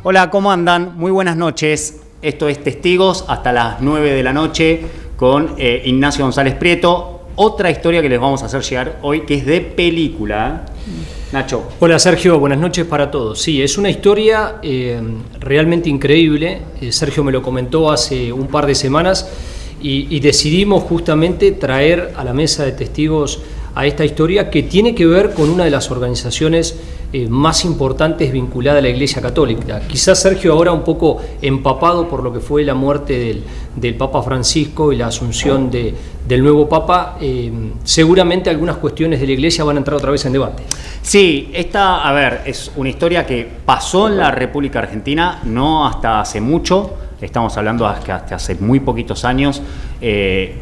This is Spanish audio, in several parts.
Hola, ¿cómo andan? Muy buenas noches. Esto es Testigos hasta las 9 de la noche con Ignacio González Prieto. Otra historia que les vamos a hacer llegar hoy que es de película. Nacho. Hola Sergio, buenas noches para todos. Sí, es una historia realmente increíble. Sergio me lo comentó hace un par de semanas y decidimos justamente traer a la mesa de testigos a esta historia que tiene que ver con una de las organizaciones más importantes vinculada a la Iglesia Católica. Quizás Sergio ahora un poco empapado por lo que fue la muerte del Papa Francisco y la asunción del nuevo Papa, seguramente algunas cuestiones de la Iglesia van a entrar otra vez en debate. Sí, esta, es una historia que pasó en la República Argentina, no hasta hace mucho, estamos hablando hasta hace muy poquitos años.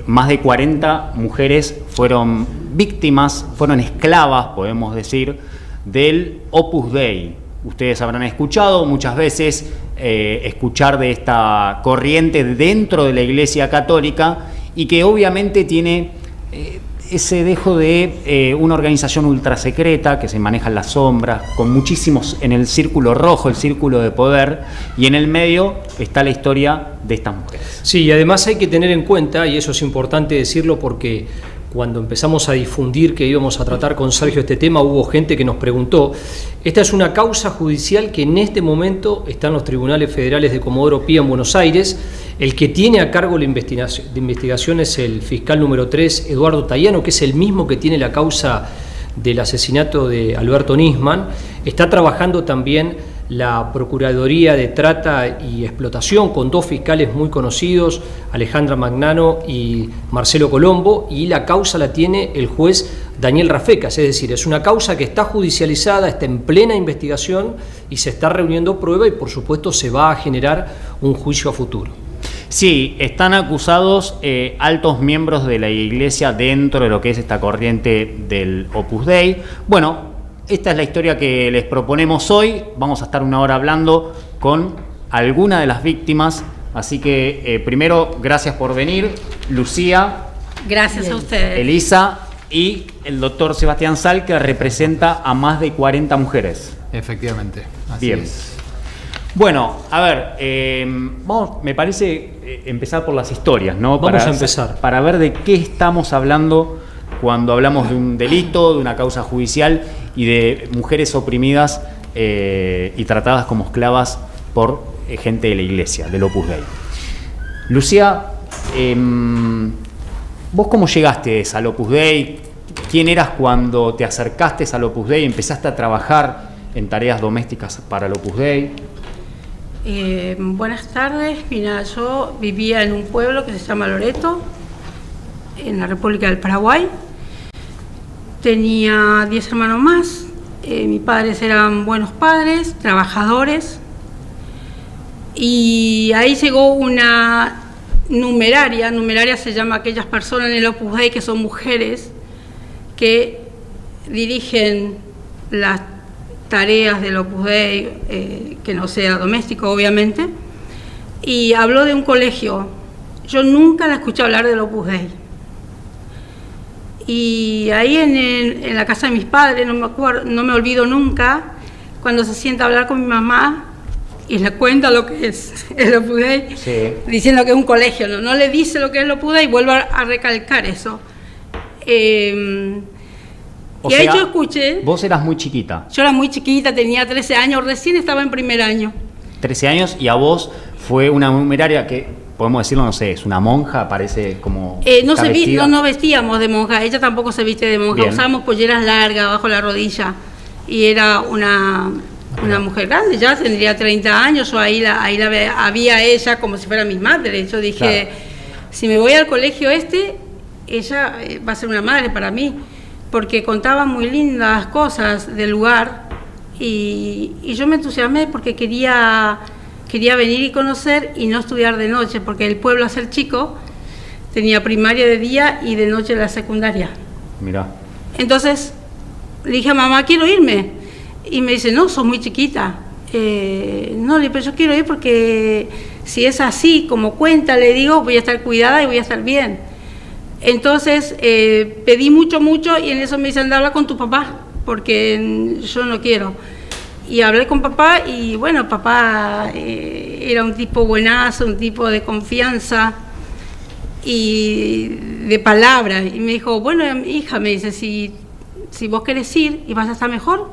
Más de 40 mujeres fueron víctimas, fueron esclavas, podemos decir, del Opus Dei. Ustedes habrán escuchado muchas veces escuchar de esta corriente dentro de la Iglesia Católica y que obviamente tiene ese dejo de una organización ultrasecreta que se maneja en las sombras, con muchísimos en el círculo rojo, el círculo de poder, y en el medio está la historia de estas mujeres. Sí, y además hay que tener en cuenta, y eso es importante decirlo porque cuando empezamos a difundir que íbamos a tratar con Sergio este tema, hubo gente que nos preguntó. Esta es una causa judicial que en este momento está en los tribunales federales de Comodoro Pi en Buenos Aires. El que tiene a cargo la investigación es el fiscal número 3, Eduardo Tayano, que es el mismo que tiene la causa del asesinato de Alberto Nisman. Está trabajando también la Procuraduría de Trata y Explotación con dos fiscales muy conocidos, Alejandra Magnano y Marcelo Colombo, y la causa la tiene el juez Daniel Rafecas, es decir, es una causa que está judicializada, está en plena investigación y se está reuniendo prueba y por supuesto se va a generar un juicio a futuro. Sí, están acusados altos miembros de la Iglesia dentro de lo que es esta corriente del Opus Dei. Bueno, esta es la historia que les proponemos hoy. Vamos a estar una hora hablando con alguna de las víctimas. Así que primero, gracias por venir, Lucía. Gracias a ustedes. Elisa y el doctor Sebastián Sal, que representa a más de 40 mujeres. Efectivamente. Así Bien. es. Bueno, a ver, vamos, me parece empezar por las historias, ¿no? Vamos a empezar. Para ver de qué estamos hablando cuando hablamos de un delito, de una causa judicial y de mujeres oprimidas y tratadas como esclavas por gente de la Iglesia, del Opus Dei. Lucía, ¿vos cómo llegaste al Opus Dei? ¿Quién eras cuando te acercaste al Opus Dei? ¿Empezaste a trabajar en tareas domésticas para el Opus Dei? Buenas tardes. Mira, yo vivía en un pueblo que se llama Loreto, en la República del Paraguay. Tenía 10 hermanos más. Mis padres eran buenos padres, trabajadores. Y ahí llegó una numeraria. Numeraria se llama a aquellas personas en el Opus Dei que son mujeres que dirigen las tareas del Opus Dei, que no sea doméstico, obviamente. Y habló de un colegio. Yo nunca la escuché hablar del Opus Dei. Y ahí en la casa de mis padres, no me olvido nunca, cuando se sienta a hablar con mi mamá y le cuenta lo que es el Opus Dei, Sí. diciendo que es un colegio, no le dice lo que es el Opus Dei y vuelve a recalcar eso. Y ahí yo escuché. Vos eras muy chiquita. Yo era muy chiquita, tenía 13 años, recién estaba en primer año. 13 años, y a vos fue una numeraria que, podemos decirlo, no sé, es una monja, parece como... No vestíamos de monja, ella tampoco se viste de monja. Bien. Usábamos polleras largas bajo la rodilla y era una mujer grande, ya tendría 30 años, yo ahí la había ella como si fuera mi madre. Yo dije, Claro. Si me voy al colegio ella va a ser una madre para mí, porque contaba muy lindas cosas del lugar y yo me entusiasmé porque quería venir y conocer y no estudiar de noche, porque el pueblo, al ser chico, tenía primaria de día y de noche la secundaria. Mirá. Entonces le dije a mamá, quiero irme, y me dice, no, sos muy chiquita. No, pero yo quiero ir porque si es así como cuenta, le digo, voy a estar cuidada y voy a estar bien. Entonces pedí mucho y en eso me dice, anda, habla con tu papá, porque yo no quiero. Y hablé con papá y bueno, papá era un tipo buenazo, un tipo de confianza y de palabra. Y me dijo, bueno, hija, me dice, si vos querés ir y vas a estar mejor,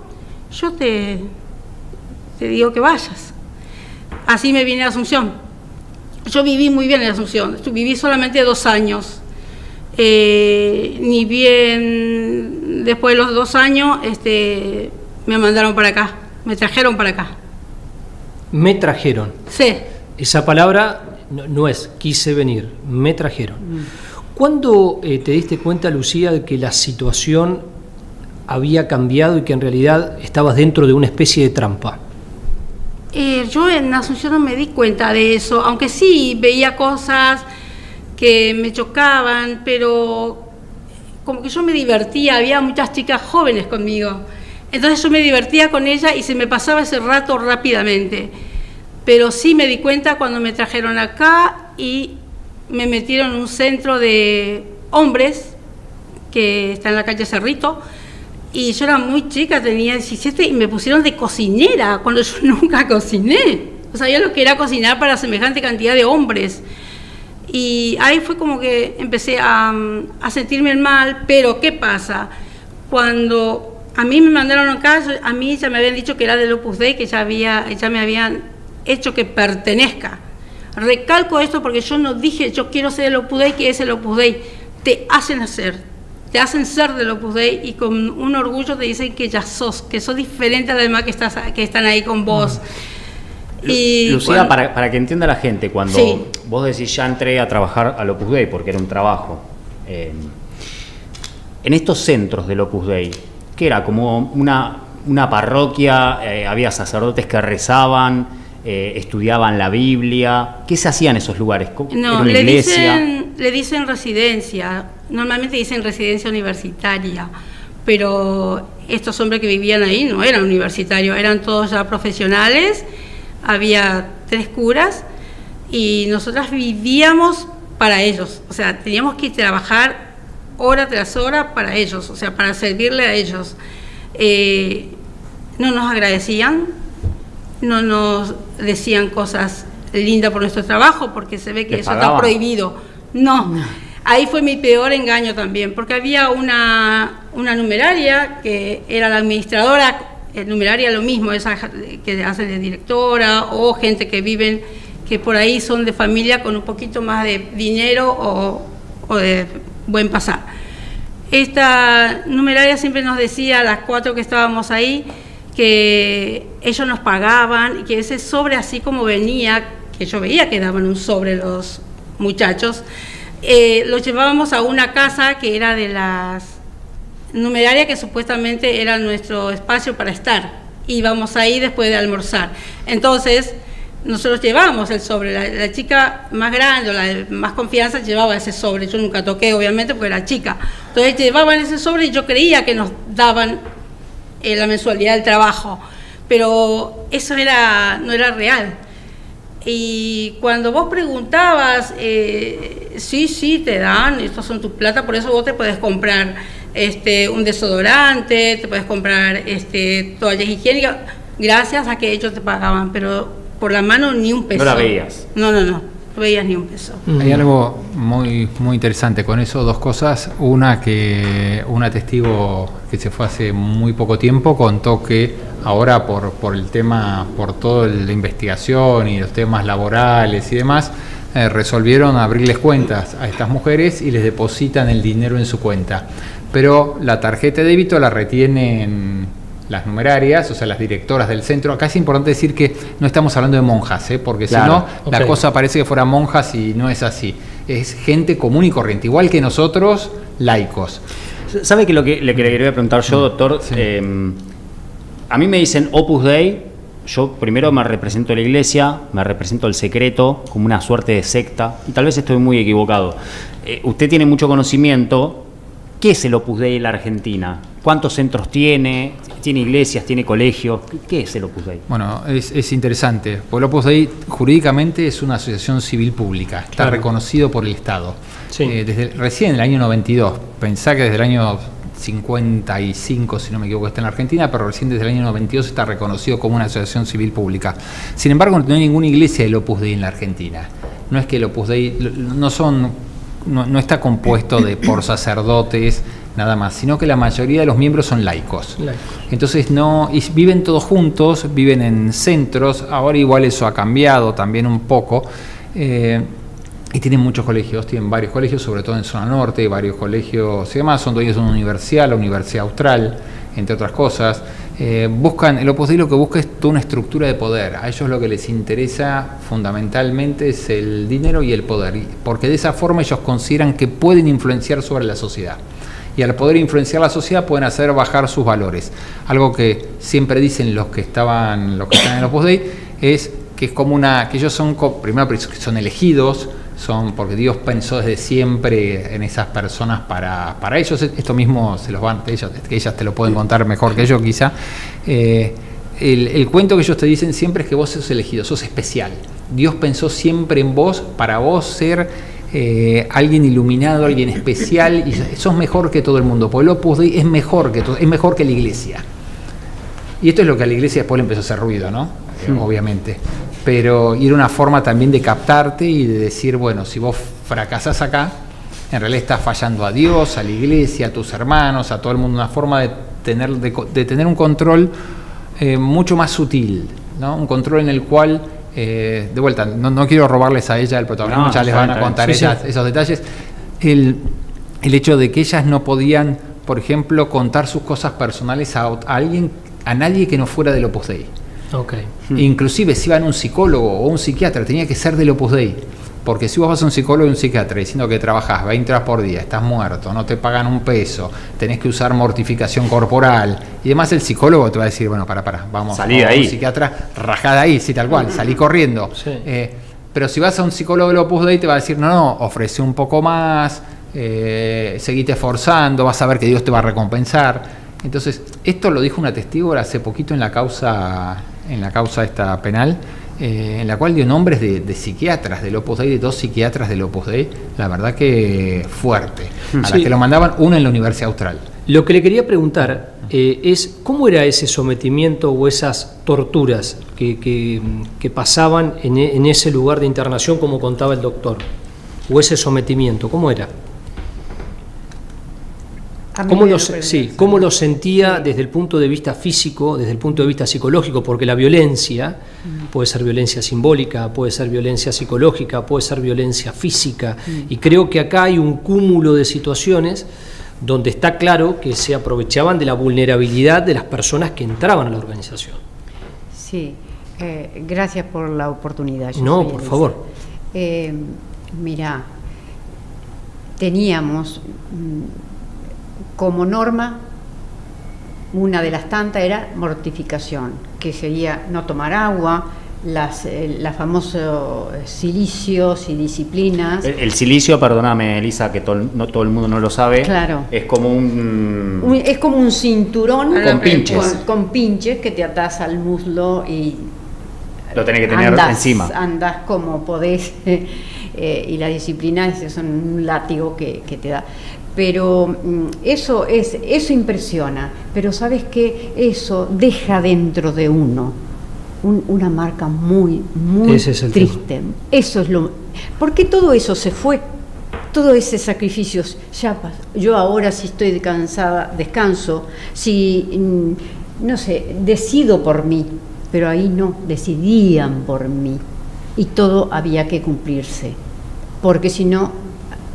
yo te digo que vayas. Así me vine a Asunción. Yo viví muy bien en Asunción, viví solamente 2 años. Ni bien después de los 2 años me mandaron para acá, me trajeron para acá. Me trajeron. Sí. Esa palabra no es quise venir, me trajeron. ¿Cuándo te diste cuenta, Lucía, de que la situación había cambiado y que en realidad estabas dentro de una especie de trampa? Yo en Asunción no me di cuenta de eso, aunque sí veía cosas que me chocaban, pero como que yo me divertía, había muchas chicas jóvenes conmigo, entonces yo me divertía con ellas y se me pasaba ese rato rápidamente, pero sí me di cuenta cuando me trajeron acá y me metieron en un centro de hombres que está en la calle Cerrito, y yo era muy chica, tenía 17 y me pusieron de cocinera cuando yo nunca cociné, no sabía lo que era cocinar para semejante cantidad de hombres. Y ahí fue como que empecé a sentirme mal, pero ¿qué pasa? Cuando a mí me mandaron acá, a mí ya me habían dicho que era del Opus Dei, que ya me habían hecho que pertenezca. Recalco esto porque yo no dije yo quiero ser del Opus Dei, que es el Opus Dei. Te hacen ser del Opus Dei y con un orgullo te dicen que ya sos diferente a las demás que están ahí con vos. Y Lucía, para que entienda la gente, cuando sí, vos decís ya entré a trabajar al Opus Dei porque era un trabajo, en estos centros del Opus Dei, ¿qué era? ¿Como una parroquia? ¿Había sacerdotes que rezaban, estudiaban la Biblia? ¿Qué se hacía en esos lugares? No, le dicen residencia, normalmente dicen residencia universitaria, pero estos hombres que vivían ahí no eran universitarios, eran todos ya profesionales. Había 3 curas y nosotras vivíamos para ellos, o sea, teníamos que trabajar hora tras hora para ellos, o sea, para servirle a ellos. No nos agradecían, no nos decían cosas lindas por nuestro trabajo, porque se ve que eso está prohibido. No, ahí fue mi peor engaño también, porque había una numeraria que era la administradora. El numeraria lo mismo, esa que hacen de directora o gente que por ahí son de familia con un poquito más de dinero o de buen pasar. Esta numeraria siempre nos decía a las 4 que estábamos ahí que ellos nos pagaban y que ese sobre así como venía, que yo veía que daban un sobre los muchachos, lo llevábamos a una casa que era de las numeraria, que supuestamente era nuestro espacio para estar, íbamos ahí después de almorzar. Entonces nosotros llevábamos el sobre, la chica más grande o la de más confianza llevaba ese sobre, yo nunca toqué obviamente porque era chica, entonces llevaban ese sobre y yo creía que nos daban la mensualidad del trabajo, pero eso no era real. Y cuando vos preguntabas, sí, te dan, estos son tus plata, por eso vos te podés comprar un desodorante, te puedes comprar toallas higiénicas, gracias a que ellos te pagaban, pero por la mano ni un peso. ¿No la veías? No veías ni un peso. Hay algo muy, muy interesante con eso, 2 cosas. Una, que una testigo que se fue hace muy poco tiempo contó que ahora por el tema, por toda la investigación y los temas laborales y demás, resolvieron abrirles cuentas a estas mujeres y les depositan el dinero en su cuenta. Pero la tarjeta de débito la retienen las numerarias, o sea, las directoras del centro. Acá es importante decir que no estamos hablando de monjas, porque claro, si no, la cosa parece que fueran monjas y no es así. Es gente común y corriente, igual que nosotros, laicos. ¿Sabe que lo que le quería preguntar yo, doctor? Sí. A mí me dicen Opus Dei, yo primero me represento a la iglesia, me represento al secreto, como una suerte de secta, y tal vez estoy muy equivocado. Usted tiene mucho conocimiento. ¿Qué es el Opus Dei en la Argentina? ¿Cuántos centros tiene? ¿Tiene iglesias? ¿Tiene colegios? ¿Qué es el Opus Dei? Bueno, es interesante. Porque el Opus Dei jurídicamente es una asociación civil pública. Está reconocido por el Estado. Sí. Recién en el año 92. Pensá que desde el año 55, si no me equivoco, está en la Argentina, pero recién desde el año 92 está reconocido como una asociación civil pública. Sin embargo, no hay ninguna iglesia del Opus Dei en la Argentina. No es que el Opus Dei no está compuesto por sacerdotes nada más, sino que la mayoría de los miembros son laicos. Entonces y viven todos juntos, viven en centros. Ahora igual eso ha cambiado también un poco. Y tienen muchos colegios, tienen varios colegios, sobre todo en zona norte, varios colegios y demás. Son dueños de una universidad, la Universidad Austral, entre otras cosas. El Opus Dei lo que busca es toda una estructura de poder. A ellos lo que les interesa fundamentalmente es el dinero y el poder, porque de esa forma ellos consideran que pueden influenciar sobre la sociedad. Y al poder influenciar la sociedad pueden hacer bajar sus valores. Algo que siempre dicen los que están en el Opus Dei es que es como que ellos son, primero que son elegidos, porque Dios pensó desde siempre en esas personas para ellos. Esto mismo se los van, ellas te lo pueden contar mejor que yo quizá. El cuento que ellos te dicen siempre es que vos sos elegido, sos especial. Dios pensó siempre en vos para vos ser alguien iluminado, alguien especial, y sos mejor que todo el mundo. Porque el Opus Dei es mejor que la iglesia. Y esto es lo que a la iglesia después le empezó a hacer ruido, ¿no? Obviamente. Y era una forma también de captarte y de decir, bueno, si vos fracasás acá, en realidad estás fallando a Dios, a la iglesia, a tus hermanos, a todo el mundo. Una forma de tener un control mucho más sutil, ¿no? Un control en el cual, de vuelta, no quiero robarles a ella el protagonismo, ya les van a contar esos detalles. El hecho de que ellas no podían, por ejemplo, contar sus cosas personales a nadie que no fuera del Opus Dei. Okay. Inclusive si iban a un psicólogo o un psiquiatra, tenía que ser del Opus Dei. Porque si vos vas a un psicólogo y un psiquiatra diciendo que trabajás 20 horas por día, estás muerto, no te pagan un peso, tenés que usar mortificación corporal y demás, el psicólogo te va a decir, bueno, vamos salí de a ahí. Un psiquiatra, rajada ahí, sí, tal cual, salí corriendo. Sí. Pero si vas a un psicólogo del Opus Dei te va a decir, no, ofrece un poco más, seguite esforzando, vas a ver que Dios te va a recompensar. Entonces, esto lo dijo una testigo hace poquito en la causa esta penal, en la cual dio nombres de psiquiatras del Opus Dei, de 2 psiquiatras del Opus Dei, la verdad que fuerte, a las que lo mandaban, una en la Universidad Austral. Lo que le quería preguntar es cómo era ese sometimiento o esas torturas que pasaban en ese lugar de internación, como contaba el doctor, o ese sometimiento, ¿cómo era? ¿Cómo lo sentía desde el punto de vista físico, desde el punto de vista psicológico? Porque la violencia puede ser violencia simbólica, puede ser violencia psicológica, puede ser violencia física, y creo que acá hay un cúmulo de situaciones donde está claro que se aprovechaban de la vulnerabilidad de las personas que entraban a la organización. Sí, gracias por la oportunidad. No, por favor. Mira, teníamos como norma, una de las tantas era mortificación, que sería no tomar agua, las famosos silicios y disciplinas. El silicio, perdóname, Elisa, que no todo el mundo no lo sabe. Claro. Es como es como un cinturón con pinches. Con pinches que te atás al muslo y lo tenés que tener encima. Andás como podés, y las disciplinas son un látigo que te da. Pero eso impresiona, pero sabes que eso deja dentro de uno una marca muy triste. Eso es porque todo eso se fue, todo ese sacrificio ya pasó. Yo ahora si estoy cansada, descanso, si no sé, decido por mí, pero ahí no, decidían por mí y todo había que cumplirse, porque si no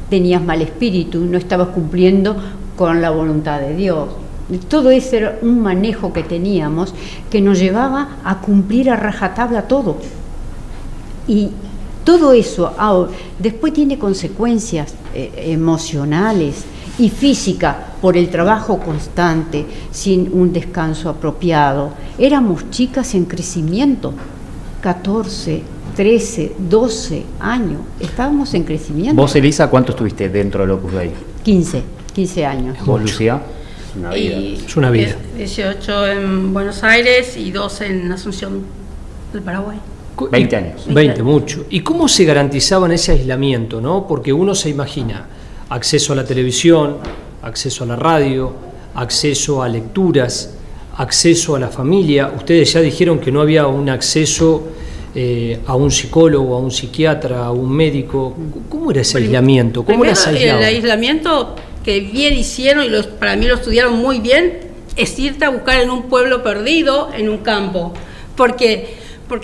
tenías mal espíritu, no estabas cumpliendo con la voluntad de Dios. Todo ese era un manejo que teníamos que nos llevaba a cumplir a rajatabla todo. Y todo eso después tiene consecuencias emocionales y físicas por el trabajo constante, sin un descanso apropiado. Éramos chicas en crecimiento, 14, 13, 12 años, estábamos en crecimiento. ¿Vos, Elisa, cuánto estuviste dentro del Opus Dei? 15 años. ¿Vos, Lucía? Una vida. Es una vida. 18 en Buenos Aires y 12 en Asunción del Paraguay. 20 años. 20, mucho. ¿Y cómo se garantizaba ese aislamiento, no? Porque uno se imagina acceso a la televisión, acceso a la radio, acceso a lecturas, acceso a la familia. Ustedes ya dijeron que no había un acceso a un psicólogo, a un psiquiatra, a un médico. ¿Cómo era ese aislamiento? ¿Cómo Primero, era aislado? el aislamiento que bien hicieron, y para mí lo estudiaron muy bien, es irte a buscar en un pueblo perdido, en un campo. Porque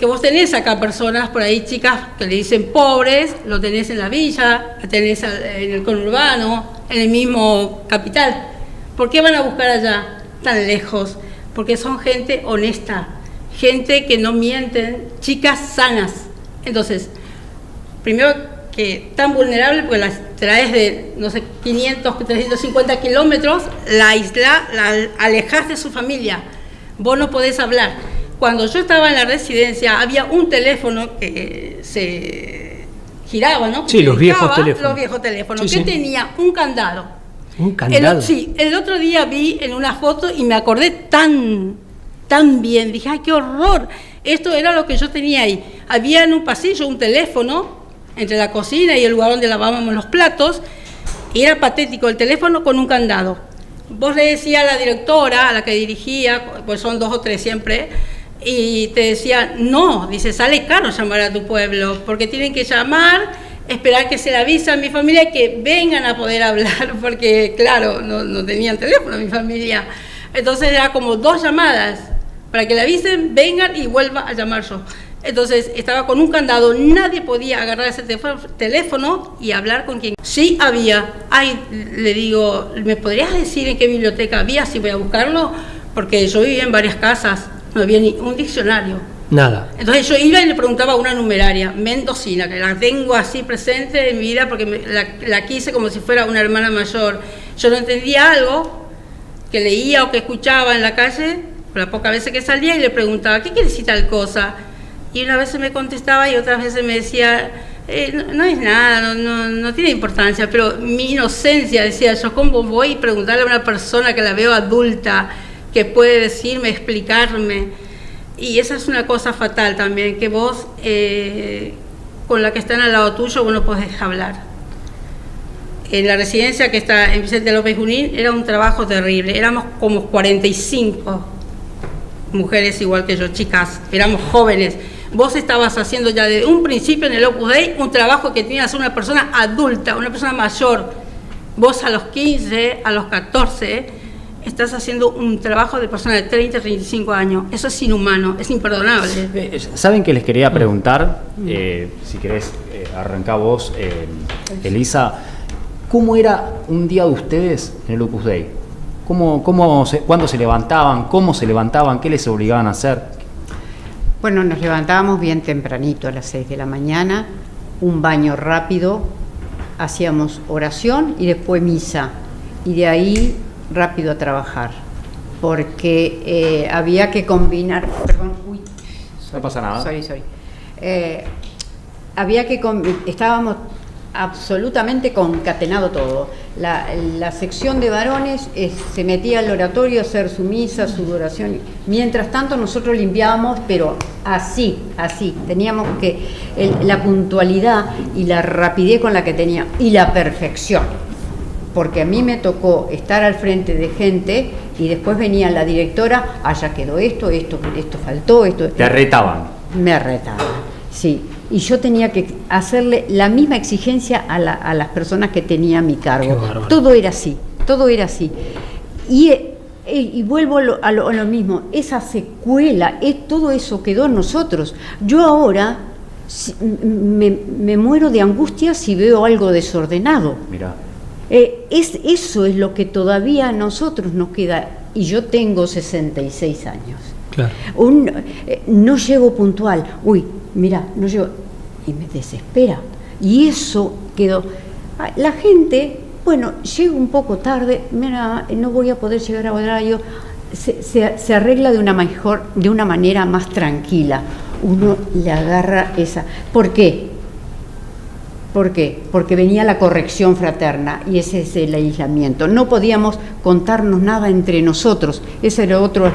vos tenés acá personas por ahí, chicas, que le dicen pobres, lo tenés en la villa, lo tenés en el conurbano, en el mismo capital. ¿Por qué van a buscar allá, tan lejos? Porque son gente honesta, gente que no mienten, chicas sanas. Entonces, primero que tan vulnerable, porque las traes de, no sé, 500, 350 kilómetros, la alejás de su familia. Vos no podés hablar. Cuando yo estaba en la residencia, había un teléfono que se giraba, ¿no? Sí, los viejos teléfonos. Los viejos teléfonos, Sí, que sí. tenía un candado. ¿Un candado? Sí, el otro día vi en una foto y me acordé tan bien. Dije, ¡ay, qué horror! Esto era lo que yo tenía ahí. Había en un pasillo un teléfono entre la cocina y el lugar donde lavábamos los platos, y era patético el teléfono con un candado. Vos le decías a la directora, a la que dirigía, pues son 2 o 3 siempre, y te decía, no, dice, sale caro llamar a tu pueblo, porque tienen que llamar, esperar que se le avise a mi familia y que vengan a poder hablar, porque claro, no tenían teléfono mi familia. Entonces era como 2 llamadas, para que le avisen, vengan y vuelva a llamar yo. Entonces estaba con un candado, nadie podía agarrar ese teléfono y hablar con quien. Sí había, le digo, ¿me podrías decir en qué biblioteca había, si voy a buscarlo? Porque yo vivía en varias casas, no había ni un diccionario. Nada. Entonces yo iba y le preguntaba a una numeraria mendocina, que la tengo así presente en mi vida porque la quise como si fuera una hermana mayor. Yo no entendía algo que leía o que escuchaba en la calle, por las pocas veces que salía, y le preguntaba, ¿qué quiere decir tal cosa? Y una vez se me contestaba y otras veces me decía, no es nada, no tiene importancia, pero mi inocencia, decía yo, ¿cómo voy a preguntarle a una persona que la veo adulta, que puede decirme, explicarme? Y esa es una cosa fatal también, que vos, con la que están al lado tuyo, vos no podés hablar. En la residencia que está en Vicente López Junín era un trabajo terrible, éramos como 45 mujeres igual que yo, chicas, éramos jóvenes. Vos estabas haciendo ya desde un principio en el Opus Dei un trabajo que tenía que hacer una persona adulta, una persona mayor. Vos a los 15, a los 14, estás haciendo un trabajo de persona de 30, 35 años. Eso es inhumano, es imperdonable. ¿Saben que les quería preguntar? Si querés, arrancá vos, Elisa. ¿Cómo era un día de ustedes en el Opus Dei? ¿Cuándo se levantaban? ¿Cómo se levantaban? ¿Qué les obligaban a hacer? Bueno, nos levantábamos bien tempranito, a las 6 de la mañana, un baño rápido, hacíamos oración y después misa, y de ahí rápido a trabajar, porque había que combinar, perdón, no pasa nada. Estábamos absolutamente concatenado todo. La sección de varones se metía al oratorio a hacer su misa, su oración. Mientras tanto nosotros limpiábamos, pero así, teníamos que la puntualidad y la rapidez con la que tenía, y la perfección, porque a mí me tocó estar al frente de gente y después venía la directora, ya quedó esto faltó, esto. Te retaban. Me retaban, sí. Y yo tenía que hacerle la misma exigencia a las personas que tenía a mi cargo. Todo era así. Y vuelvo a lo mismo, esa secuela, todo eso quedó en nosotros. Yo ahora me muero de angustia si veo algo desordenado. Mirá. Eso es lo que todavía a nosotros nos queda, y yo tengo 66 años. Claro. No llego puntual, no llego, y me desespera, y eso quedó. La gente, llego un poco tarde, mira, no voy a poder llegar a horario, se arregla de una manera más tranquila, uno le agarra esa. ¿Por qué? Porque venía la corrección fraterna, y ese es el aislamiento. No podíamos contarnos nada entre nosotros, ese era otro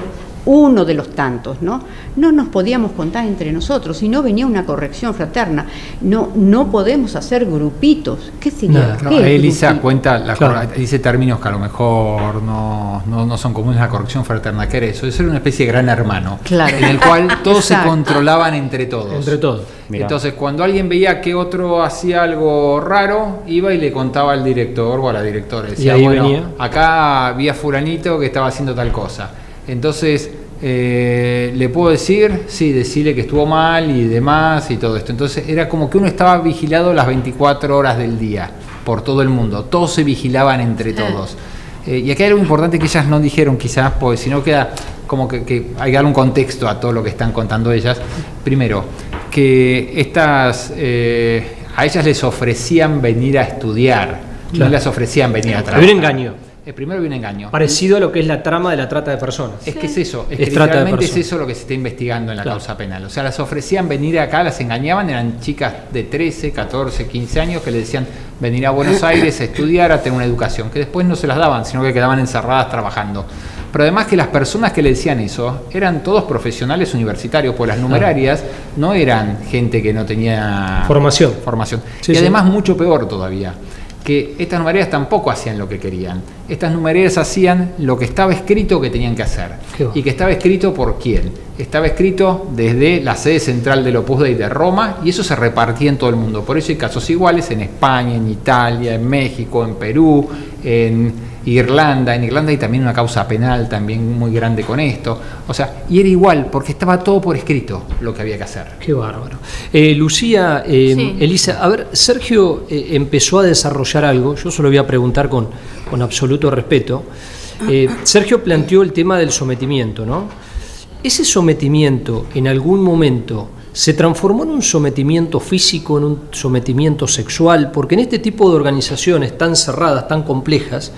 uno de los tantos, ¿no? No nos podíamos contar entre nosotros, si no venía una corrección fraterna. No podemos hacer grupitos. ¿Qué sería? Claro, ¿Qué es Elisa grupito? cuenta, dice términos que a lo mejor no son comunes, la corrección fraterna, que era eso, era una especie de gran hermano, Claro. en el cual todos se Exacto. controlaban entre todos. Entre todos. Mirá. Entonces, cuando alguien veía que otro hacía algo raro, iba y le contaba al director o a la directora. Decía, Y ahí bueno, venía. acá había fulanito que estaba haciendo tal cosa. Entonces, ¿le puedo decir? Sí, decirle que estuvo mal y demás y todo esto. Entonces, era como que uno estaba vigilado las 24 horas del día por todo el mundo. Todos se vigilaban entre todos. Y acá hay algo importante que ellas no dijeron quizás, porque si no queda como que hay que darle un contexto a todo lo que están contando ellas. Primero, que a ellas les ofrecían venir a estudiar, Claro. no les ofrecían venir a trabajar. Había un engaño. Primero había un engaño. Parecido a lo que es la trama de la trata de personas. Es que es eso, es Es que trata de literalmente es personas. eso lo que se está investigando en la Claro. causa penal. O sea, las ofrecían venir acá, las engañaban, eran chicas de 13, 14, 15 años que le decían venir a Buenos Aires a estudiar, a tener una educación, que después no se las daban, sino que quedaban encerradas trabajando. Pero además que las personas que le decían eso eran todos profesionales universitarios, pues las numerarias no eran gente que no tenía Formación. Y Sí, sí. además mucho peor todavía, que estas numerarias tampoco hacían lo que querían. Estas numerarias hacían lo que estaba escrito que tenían que hacer. Qué bueno. ¿Y que estaba escrito por quién? Estaba escrito desde la sede central del Opus Dei de Roma, y eso se repartía en todo el mundo. Por eso hay casos iguales en España, en Italia, en México, en Perú, en Irlanda. En Irlanda hay también una causa penal también muy grande con esto. O sea, y era igual, porque estaba todo por escrito lo que había que hacer. Qué bárbaro. Lucía, Sí. Elisa, a ver, Sergio empezó a desarrollar algo, yo se lo voy a preguntar con absoluto respeto. Sergio planteó el tema del sometimiento, ¿no? ¿Ese sometimiento en algún momento se transformó en un sometimiento físico, en un sometimiento sexual? Porque en este tipo de organizaciones tan cerradas, tan complejas,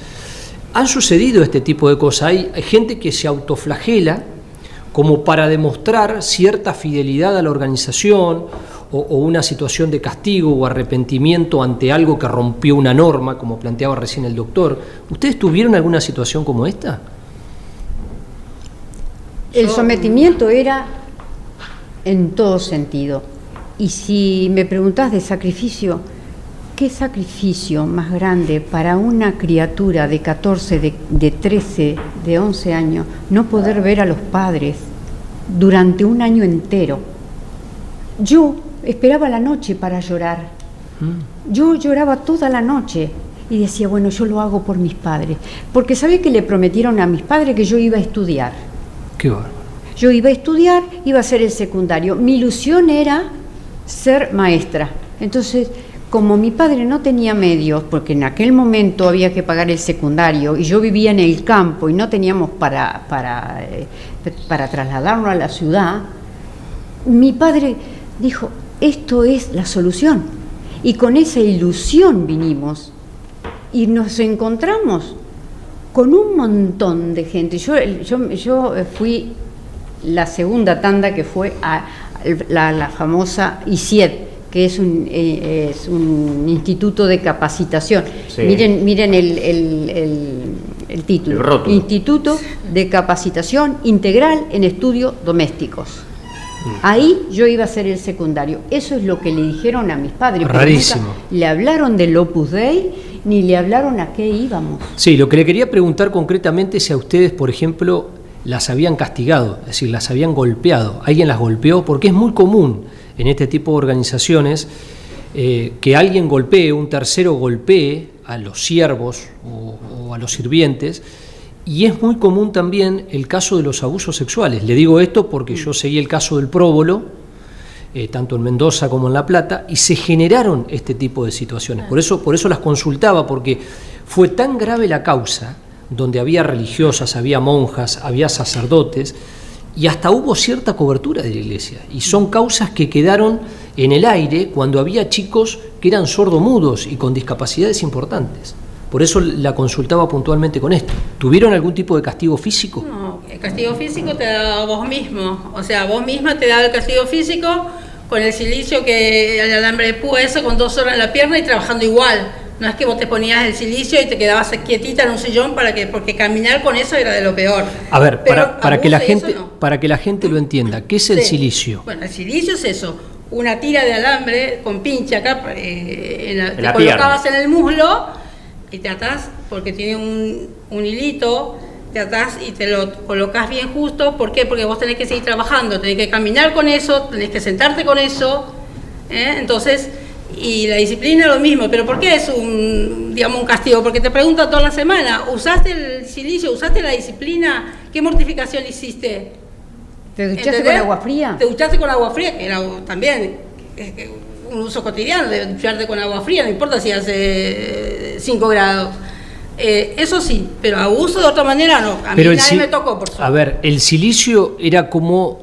han sucedido este tipo de cosas. Hay gente que se autoflagela como para demostrar cierta fidelidad a la organización o una situación de castigo o arrepentimiento ante algo que rompió una norma, como planteaba recién el doctor. ¿Ustedes tuvieron alguna situación como esta? El sometimiento era en todo sentido. Y si me preguntás de sacrificio, ¿qué sacrificio más grande para una criatura de 14, de 13, de 11 años no poder ver a los padres durante un año entero? Yo esperaba la noche para llorar. Yo lloraba toda la noche y decía, bueno, yo lo hago por mis padres. Porque sabía que le prometieron a mis padres que yo iba a estudiar. Qué bárbaro. Yo iba a estudiar, iba a hacer el secundario. Mi ilusión era ser maestra. Entonces, como mi padre no tenía medios, porque en aquel momento había que pagar el secundario, y yo vivía en el campo y no teníamos para trasladarnos a la ciudad, mi padre dijo, esto es la solución. Y con esa ilusión vinimos y nos encontramos con un montón de gente. Yo fui la segunda tanda que fue a la famosa ICIED, que es un instituto de capacitación. Sí. Miren el título. El rótulo. Instituto de Capacitación Integral en Estudios Domésticos. Ahí yo iba a hacer el secundario. Eso es lo que le dijeron a mis padres. pero Rarísimo. nunca le hablaron del Opus Dei, ni le hablaron a qué íbamos. Sí, lo que le quería preguntar concretamente es si a ustedes, por ejemplo, las habían castigado, es decir, las habían golpeado. ¿Alguien las golpeó? Porque es muy común en este tipo de organizaciones que alguien golpee, un tercero golpee a los siervos o a los sirvientes, y es muy común también el caso de los abusos sexuales. Le digo esto porque yo seguí el caso del próbolo, tanto en Mendoza como en La Plata, y se generaron este tipo de situaciones. Por eso las consultaba, porque fue tan grave la causa, donde había religiosas, había monjas, había sacerdotes, y hasta hubo cierta cobertura de la iglesia. Y son causas que quedaron en el aire cuando había chicos que eran sordomudos y con discapacidades importantes. Por eso la consultaba puntualmente con esto. ¿Tuvieron algún tipo de castigo físico? No, el castigo físico te da vos mismo. O sea, vos misma te da el castigo físico con el silicio, que el alambre de púa, eso, con 2 horas en la pierna y trabajando igual. No es que vos te ponías el silicio y te quedabas quietita en un sillón porque caminar con eso era de lo peor. A ver, para que la gente, no. para que la gente lo entienda, ¿qué es el Sí. silicio? Bueno, el silicio es eso, una tira de alambre con pinche acá, te la colocabas pierna. en el muslo y te atás, porque tiene un hilito, te atás y te lo colocas bien justo. ¿Por qué? Porque vos tenés que seguir trabajando, tenés que caminar con eso, tenés que sentarte con eso, entonces, y la disciplina lo mismo. ¿Pero por qué es un castigo? Porque te preguntan toda la semana, ¿usaste el silicio, usaste la disciplina? ¿Qué mortificación hiciste? ¿Te duchaste ¿Entendés? con agua fría? Te duchaste con agua fría, que era también un uso cotidiano de ducharte con agua fría, no importa si hace 5 grados. Eso sí, pero abuso de otra manera no. A mí nadie me tocó, por suerte. A ver, el silicio era como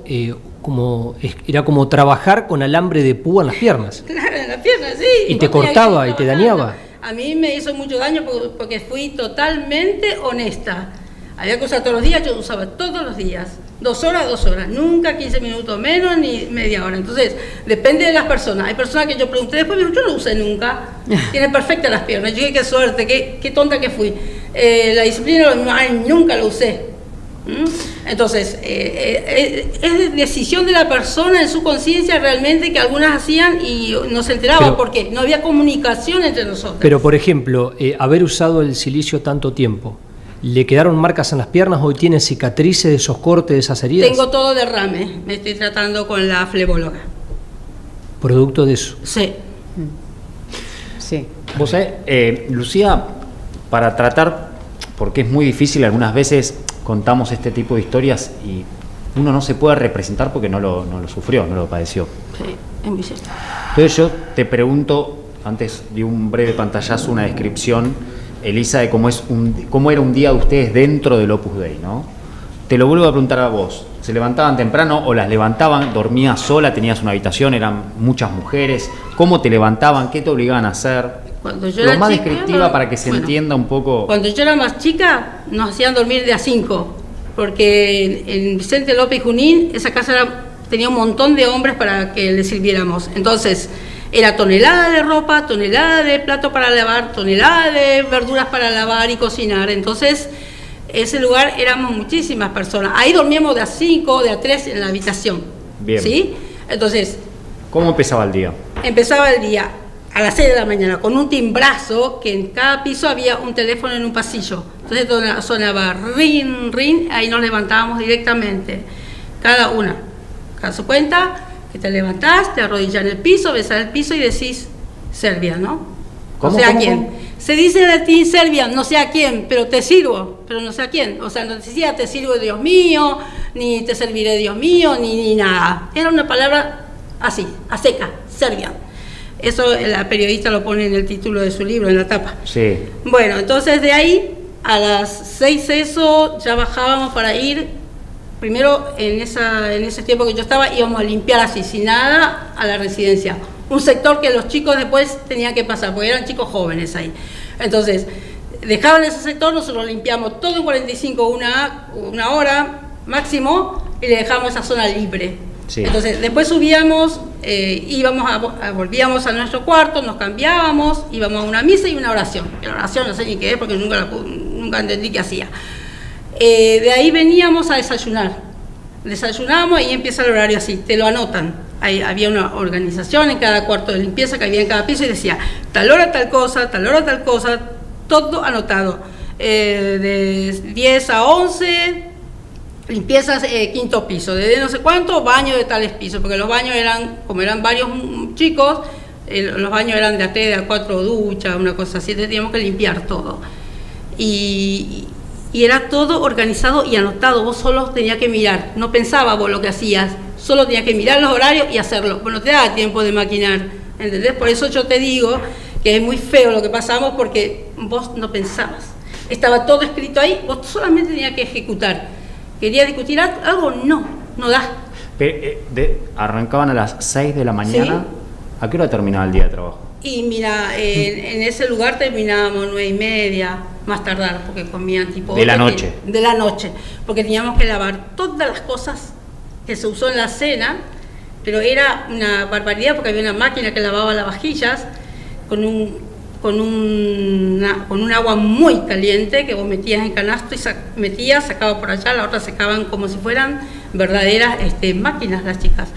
trabajar con alambre de púa en las piernas. Claro, en la pierna, sí. Y te vos tenías cortaba que y te trabajar. dañaba. A mí me hizo mucho daño porque fui totalmente honesta. Había que usar todos los días, yo usaba todos los días. 2 horas, nunca 15 minutos menos ni media hora. Entonces, depende de las personas. Hay personas que yo pregunté, después me dijo, yo no usé nunca. Tiene perfectas las piernas. Yo dije, qué suerte, qué tonta que fui. La disciplina, nunca lo usé. Entonces, es decisión de la persona en su conciencia realmente que algunas hacían y no se enteraban porque no había comunicación entre nosotros. Pero, por ejemplo, haber usado el silicio tanto tiempo, ¿le quedaron marcas en las piernas? ¿Hoy tiene cicatrices de esos cortes, de esas heridas? Tengo todo derrame, me estoy tratando con la flebóloga. ¿Producto de eso? Sí. Sí. Vos sabés, Lucía, para tratar, porque es muy difícil, algunas veces contamos este tipo de historias y uno no se puede representar porque no lo sufrió, no lo padeció. Sí, es muy cierto. Entonces yo te pregunto, antes di un breve pantallazo, una descripción, Elisa, de cómo era un día de ustedes dentro del Opus Dei, ¿no? Te lo vuelvo a preguntar a vos. ¿Se levantaban temprano o las levantaban? ¿Dormías sola? ¿Tenías una habitación? ¿Eran muchas mujeres? ¿Cómo te levantaban? ¿Qué te obligaban a hacer? Cuando yo Lo era más chica, descriptiva para que se bueno, entienda un poco. Cuando yo era más chica, nos hacían dormir de a 5, porque en Vicente López y Junín, esa casa tenía un montón de hombres para que le sirviéramos. Entonces, era tonelada de ropa, tonelada de plato para lavar, tonelada de verduras para lavar y cocinar. Entonces, ese lugar éramos muchísimas personas. Ahí dormíamos de a 5, de a 3 en la habitación. Bien. ¿Sí? Entonces, ¿Cómo empezaba el día? empezaba el día a las 6 de la mañana con un timbrazo, que en cada piso había un teléfono en un pasillo. Entonces sonaba ring, ring, ahí nos levantábamos directamente, cada una. A su cuenta, que te levantás, te arrodillás en el piso, besás el piso y decís Serbia, ¿no? ¿Cómo, no sé a cómo, quién. cómo? Se dice en latín Serbia, no sé a quién, pero te sirvo, pero no sé a quién. O sea, no decía te sirvo Dios mío, ni te serviré Dios mío, ni nada. Era una palabra así, a seca, Serbia. Eso la periodista lo pone en el título de su libro, en la tapa. Sí. Bueno, entonces de ahí a las 6 eso ya bajábamos para ir. Primero en ese tiempo que yo estaba íbamos a limpiar así, sin nada, a la residencia. Un sector que los chicos después tenían que pasar, porque eran chicos jóvenes ahí. Entonces, dejaban ese sector, nosotros limpiamos todo en 45, una hora máximo, y le dejamos esa zona libre. Sí. Entonces, después subíamos, volvíamos a nuestro cuarto, nos cambiábamos, íbamos a una misa y una oración. La oración no sé ni qué es porque nunca entendí qué hacía. De ahí veníamos a desayunar. Desayunábamos y empieza el horario así, te lo anotan. Ahí había una organización en cada cuarto de limpieza que había en cada piso y decía tal hora tal cosa, todo anotado. De 10 a 11, limpiezas quinto piso, de no sé cuánto, baño de tales pisos, porque los baños eran, como eran varios chicos, los baños eran de a 3, de a 4 duchas, una cosa así, entonces teníamos que limpiar todo. Y era todo organizado y anotado, vos solo tenías que mirar, no pensabas vos lo que hacías, solo tenías que mirar los horarios y hacerlo, pues no te daba tiempo de maquinar, ¿entendés? Por eso yo te digo que es muy feo lo que pasamos porque vos no pensabas, estaba todo escrito ahí, vos solamente tenías que ejecutar. ¿Querías discutir algo? No da. Arrancaban a las 6 de la mañana. Sí. ¿A qué hora terminaba el día de trabajo? Y mira, en ese lugar terminábamos 9:30, más tardar, porque comían tipo... De la noche. De la noche, porque teníamos que lavar todas las cosas que se usó en la cena, pero era una barbaridad porque había una máquina que lavaba las vajillas con con un agua muy caliente que vos metías en canasto y metías, sacaba por allá, la otra sacaban como si fueran verdaderas máquinas las chicas.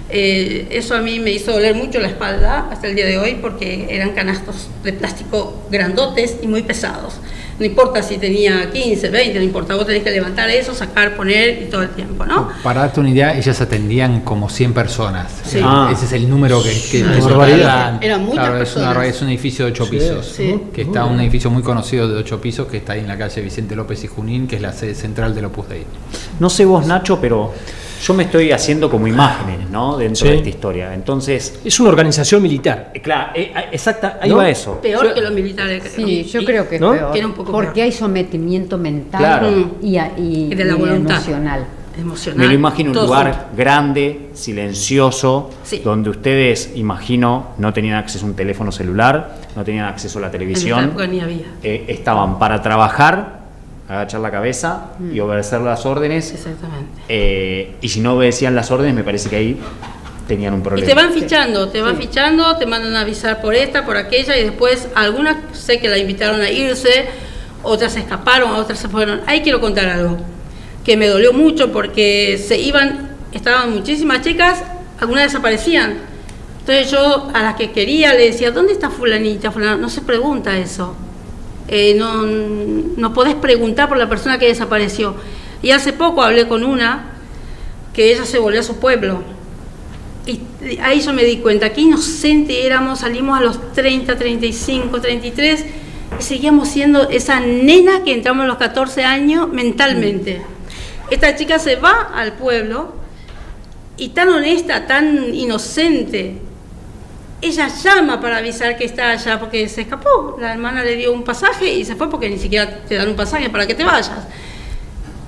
Eso a mí me hizo doler mucho la espalda hasta el día de hoy porque eran canastos de plástico grandotes y muy pesados. No importa si tenía 15, 20, no importa, vos tenés que levantar eso, sacar, poner y todo el tiempo, ¿no? Para darte una idea, ellas atendían como 100 personas. Sí. Ese es el número que se barbaridad. Eran muchas personas. Es un edificio de 8 pisos, sí. que está un edificio muy conocido de 8 pisos, que está ahí en la calle Vicente López y Junín, que es la sede central del Opus Dei. No sé vos, Nacho, pero yo me estoy haciendo como imágenes, ¿no? Dentro de esta historia. Entonces, es una organización militar. claro, exacta, ahí ¿No? va eso. Peor que los militares, creo. Sí, yo creo que es ¿no? peor, Que era un poco porque peor. hay sometimiento mental Claro. y de la voluntad. emocional. Emocional. Me lo imagino un todo lugar junto. grande, silencioso, Sí. donde ustedes, imagino, no tenían acceso a un teléfono celular, no tenían acceso a la En esa televisión, época ni había. estaban para trabajar, agachar la cabeza y obedecer las órdenes, Exactamente. y si no obedecían las órdenes, me parece que ahí tenían un Y problema. te van fichando, te mandan a avisar por esta, por aquella, y después algunas sé que la invitaron a irse, otras se escaparon, otras se fueron. Ahí quiero contar algo que me dolió mucho porque estaban muchísimas chicas, algunas desaparecían. Entonces yo a las que quería le decía, ¿dónde está fulanita, fulano? No se pregunta eso. No podés preguntar por la persona que desapareció. Y hace poco hablé con una que ella se volvió a su pueblo. Y ahí yo me di cuenta, qué inocente éramos, salimos a los 30, 35, 33 y seguíamos siendo esa nena que entramos a los 14 años mentalmente. Esta chica se va al pueblo y tan honesta, tan inocente, ella llama para avisar que está allá porque se escapó. La hermana le dio un pasaje y se fue porque ni siquiera te dan un pasaje para que te vayas.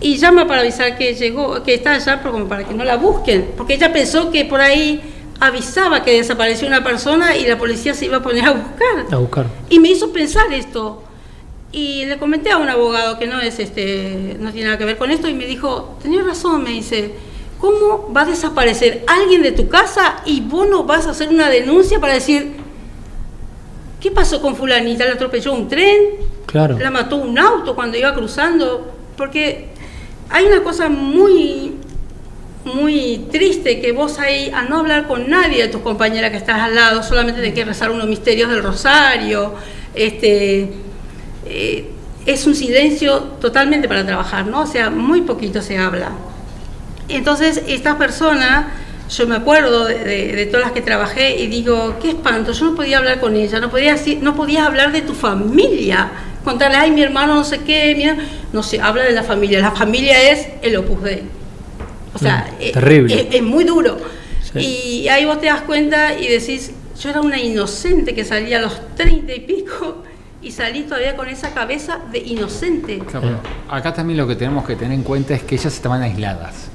Y llama para avisar que llegó, que está allá, pero como para que no la busquen, porque ella pensó que por ahí avisaba que desapareció una persona y la policía se iba a poner a buscar. A buscar. Y me hizo pensar esto. Y le comenté a un abogado que no tiene nada que ver con esto y me dijo, tenés razón, me dice, ¿cómo va a desaparecer alguien de tu casa y vos no vas a hacer una denuncia para decir, ¿qué pasó con fulanita? ¿Le atropelló un tren? Claro. ¿La mató un auto cuando iba cruzando? Porque hay una cosa muy, muy triste que vos ahí, al no hablar con nadie de tus compañeras que estás al lado, solamente tenés que rezar unos misterios del rosario, es un silencio totalmente para trabajar, ¿no? O sea, muy poquito se habla. Entonces, esta persona, yo me acuerdo de todas las que trabajé y digo, qué espanto, yo no podía hablar con ella, no podías hablar de tu familia, contarle, ay, mi hermano no sé qué, no se habla de la familia es el Opus Dei. O sea, terrible. Es muy duro. Sí. Y ahí vos te das cuenta y decís, yo era una inocente que salía a los 30 y pico y salí todavía con esa cabeza de inocente. Claro, acá también lo que tenemos que tener en cuenta es que ellas estaban aisladas.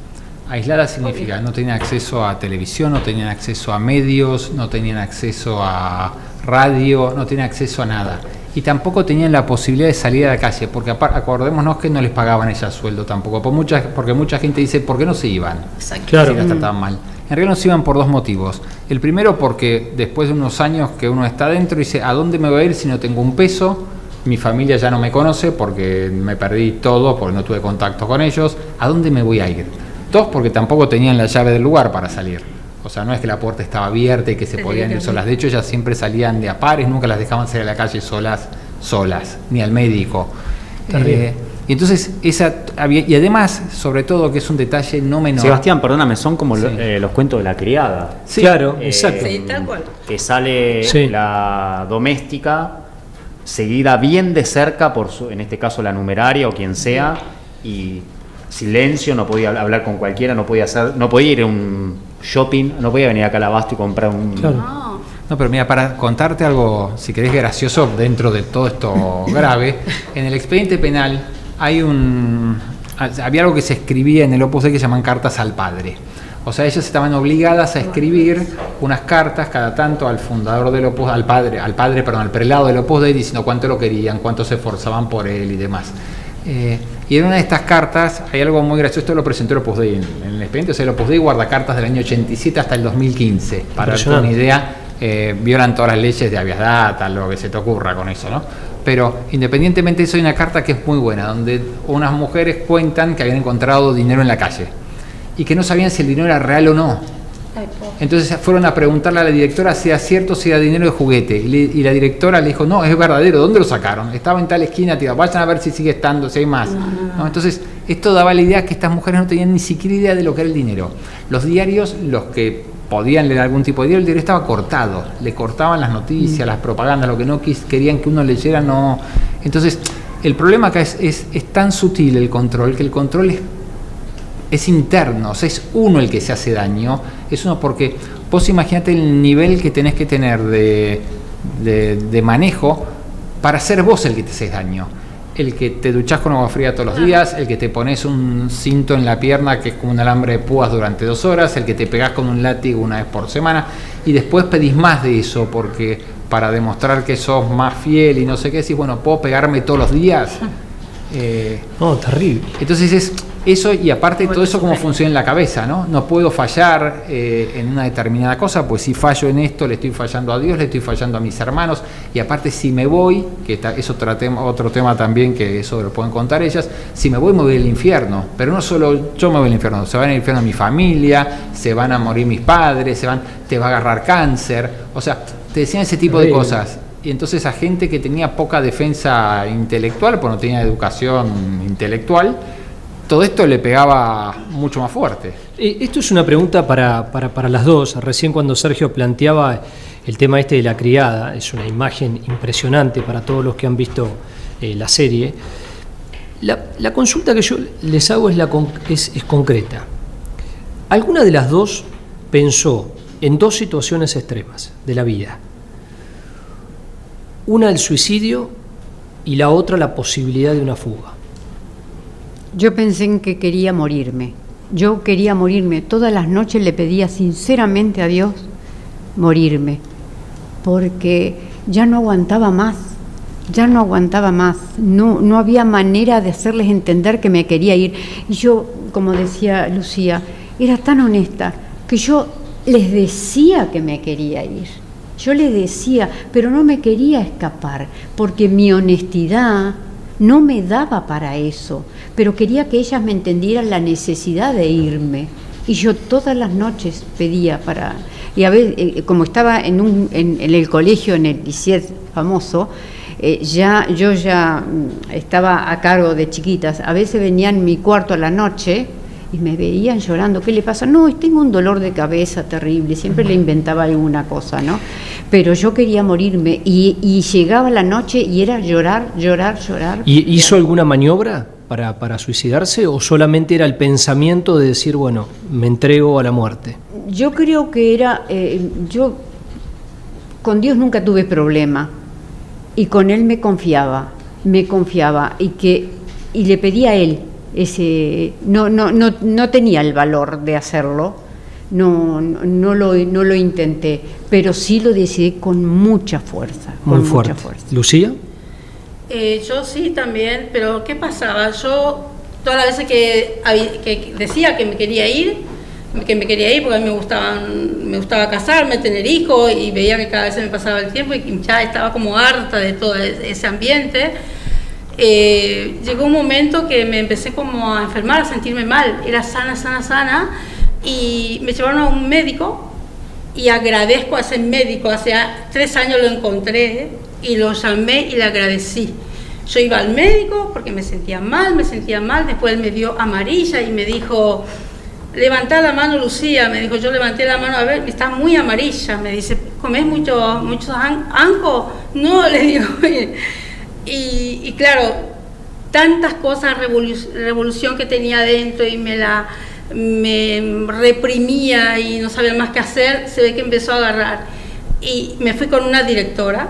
Aisladas significa no tenían acceso a televisión, no tenían acceso a medios, no tenían acceso a radio, no tenían acceso a nada. Y tampoco tenían la posibilidad de salir a la calle, porque acordémonos que no les pagaban ellas sueldo tampoco, porque mucha gente dice, ¿por qué no se iban? Exacto. Claro. Si las trataban mal. En realidad no se iban por dos motivos. El primero porque después de unos años que uno está dentro dice, ¿a dónde me voy a ir si no tengo un peso? Mi familia ya no me conoce porque me perdí todo, porque no tuve contacto con ellos. ¿A dónde me voy a ir? Dos, porque tampoco tenían la llave del lugar para salir. O sea, no es que la puerta estaba abierta y que se podían ir solas. De hecho, ellas siempre salían de a pares, nunca las dejaban salir a la calle solas, ni al médico. Y entonces, y además, sobre todo, que es un detalle no menor. Sebastián, perdóname, son como Sí. los cuentos de la criada. Sí, claro, exacto. Sí, tal cual. Que sale Sí. la doméstica seguida bien de cerca por en este caso la numeraria o quien sea, y silencio, no podía hablar con cualquiera, no podía ir a un shopping, no podía venir acá al Abasto y comprar un... Claro. No, pero mira, para contarte algo, si querés, gracioso dentro de todo esto grave, en el expediente penal había algo que se escribía en el Opus Dei que se llaman cartas al padre. O sea, ellas estaban obligadas a escribir unas cartas cada tanto al fundador del Opus, al prelado del Opus Dei, diciendo cuánto lo querían, cuánto se esforzaban por él y demás. Y en una de estas cartas hay algo muy gracioso, esto lo presentó el Opus Dei en el expediente, o sea, el Opus Dei guarda cartas del año 87 hasta el 2015, para darte una idea violan todas las leyes de habeas data, lo que se te ocurra con eso, ¿no? Pero independientemente de eso hay una carta que es muy buena, donde unas mujeres cuentan que habían encontrado dinero en la calle y que no sabían si el dinero era real o no. Entonces fueron a preguntarle a la directora si era cierto, si era dinero de juguete. Y la directora le dijo, no, es verdadero, ¿dónde lo sacaron? Estaba en tal esquina, tío, vayan a ver si sigue estando, si hay más. ¿No? Entonces, esto daba la idea que estas mujeres no tenían ni siquiera idea de lo que era el dinero. Los diarios, los que podían leer algún tipo de diario, el diario estaba cortado. Le cortaban las noticias, las propagandas, lo que no querían que uno leyera, no. Entonces, el problema acá es tan sutil el control, que el control es interno, o sea, es uno el que se hace daño, es uno porque vos imaginate el nivel que tenés que tener de manejo para ser vos el que te haces daño. El que te duchás con agua fría todos los días, el que te pones un cinto en la pierna que es como un alambre de púas durante 2 horas, el que te pegás con un látigo una vez por semana y después pedís más de eso porque para demostrar que sos más fiel y no sé qué, decís, bueno, ¿puedo pegarme todos los días? No, terrible. Entonces es eso, y aparte todo eso cómo funciona en la cabeza, ¿no? No puedo fallar en una determinada cosa, pues si fallo en esto le estoy fallando a Dios, le estoy fallando a mis hermanos, y aparte si me voy, que es otro tema también, que eso lo pueden contar ellas, si me voy al infierno, pero no solo yo me voy al infierno, se van al infierno mi familia, se van a morir mis padres, te va a agarrar cáncer, o sea, te decían ese tipo de cosas. Y entonces a gente que tenía poca defensa intelectual, pues no tenía educación intelectual, todo esto le pegaba mucho más fuerte. Esto es una pregunta para las dos. Recién cuando Sergio planteaba el tema de la criada, es una imagen impresionante para todos los que han visto la serie. La consulta que yo les hago es concreta. ¿Alguna de las dos pensó en 2 situaciones extremas de la vida? Una el suicidio y la otra la posibilidad de una fuga. Yo pensé en que quería morirme. Yo quería morirme. Todas las noches le pedía sinceramente a Dios morirme, porque ya no aguantaba más. No había manera de hacerles entender que me quería ir. Y yo, como decía Lucía, era tan honesta que yo les decía que me quería ir. Yo les decía, pero no me quería escapar, porque mi honestidad no me daba para eso, pero quería que ellas me entendieran la necesidad de irme. Y yo todas las noches pedía para... Y a veces, como estaba en el colegio, en el liceo famoso, yo ya estaba a cargo de chiquitas. A veces venían en mi cuarto a la noche y me veían llorando. ¿Qué le pasa? No, tengo un dolor de cabeza terrible. Siempre le inventaba alguna cosa, ¿no? Pero yo quería morirme y llegaba la noche y era llorar. ¿Y hizo alguna maniobra para suicidarse o solamente era el pensamiento de decir, bueno, me entrego a la muerte? Yo creo que era... yo con Dios nunca tuve problema y con Él me confiaba y le pedía a Él. No tenía el valor de hacerlo, no lo intenté, pero sí lo decidí con mucha fuerza. Muy fuerte. Mucha fuerza. ¿Lucía? Yo sí también, pero ¿qué pasaba? Yo todas las veces que decía que me quería ir porque a mí me gustaba casarme, tener hijos, y veía que cada vez se me pasaba el tiempo y ya estaba como harta de todo ese ambiente. Llegó un momento que me empecé como a enfermar, a sentirme mal, era sana, y me llevaron a un médico, y agradezco a ese médico. Hace 3 años lo encontré y lo llamé y le agradecí. Yo iba al médico porque me sentía mal, después él me dio amarilla y me dijo, levantá la mano, Lucía. Me dijo, yo levanté la mano, a ver, está muy amarilla. Me dice, ¿comés muchos anco? No, le digo. Y claro, tantas cosas, revolución que tenía dentro, y me reprimía y no sabía más qué hacer. Se ve que empezó a agarrar y me fui con una directora,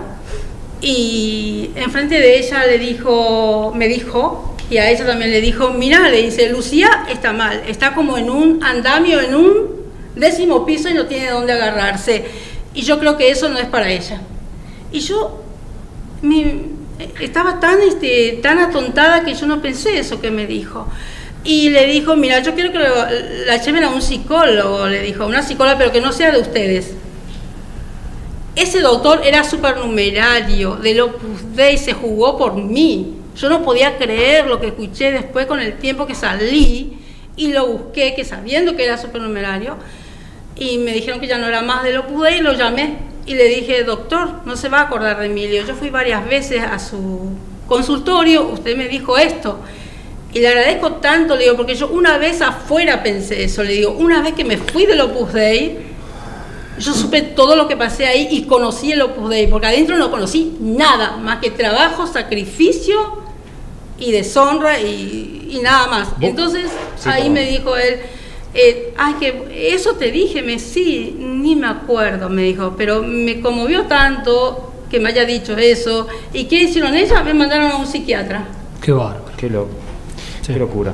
y enfrente de ella me dijo, y a ella también le dijo, mira, le dice, Lucía está mal, está como en un andamio, en un 10º piso y no tiene dónde agarrarse, y yo creo que eso no es para ella. Y yo estaba tan atontada que yo no pensé eso que me dijo. Y le dijo, mira, yo quiero que la lleven a un psicólogo, le dijo, una psicóloga, pero que no sea de ustedes. ese doctor era supernumerario, del Opus Dei, se jugó por mí. Yo no podía creer lo que escuché después con el tiempo que salí y lo busqué, que sabiendo que era supernumerario, y me dijeron que ya no era más del Opus Dei, lo llamé y le dije, doctor, no se va a acordar de Emilio, yo fui varias veces a su consultorio, usted me dijo esto, y le agradezco tanto, le digo, porque yo una vez afuera pensé eso, le digo, una vez que me fui del Opus Dei, yo supe todo lo que pasé ahí y conocí el Opus Dei, porque adentro no conocí nada, más que trabajo, sacrificio y deshonra y nada más. Entonces, sí, ahí me dijo él, ay, que eso te dije, sí, ni me acuerdo, me dijo, pero me conmovió tanto que me haya dicho eso. ¿Y qué hicieron ellas? Me mandaron a un psiquiatra. Qué bárbaro. Qué locura.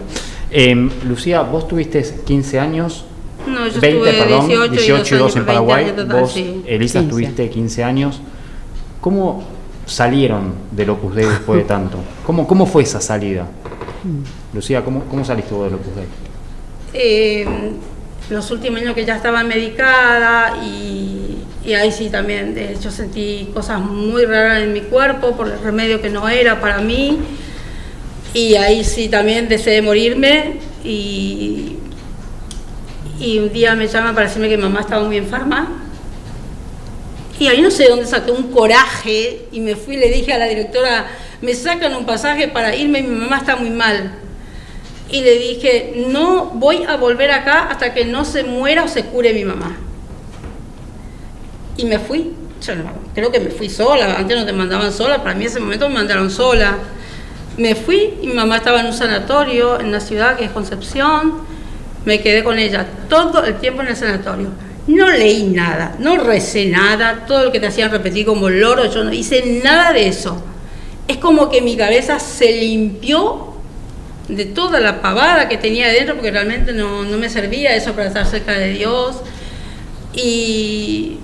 Lucía, vos tuviste 15 años. No, yo 20, perdón, 18 y 2 en Paraguay. total, Vos, sí. Elisa, 15. tuviste 15 años. ¿Cómo salieron del Opus Dei después de tanto? ¿Cómo fue esa salida? Lucía, ¿cómo saliste vos del Opus Dei? Los últimos años que ya estaba medicada y ahí sí también yo sentí cosas muy raras en mi cuerpo por el remedio que no era para mí, y ahí sí también deseé morirme y un día me llaman para decirme que mamá estaba muy enferma y ahí no sé de dónde saqué un coraje y me fui y le dije a la directora, me sacan un pasaje para irme, mi mamá está muy mal. Y le dije, no voy a volver acá hasta que no se muera o se cure mi mamá. Y me fui. Yo no, creo que me fui sola. Antes no te mandaban sola. Para mí en ese momento me mandaron sola. Me fui y mi mamá estaba en un sanatorio en la ciudad que es Concepción. Me quedé con ella todo el tiempo en el sanatorio. No leí nada, no recé nada. Todo lo que te hacían repetir como loro, yo no hice nada de eso. Es como que mi cabeza se limpió de toda la pavada que tenía adentro, porque realmente no me servía eso para estar cerca de Dios, y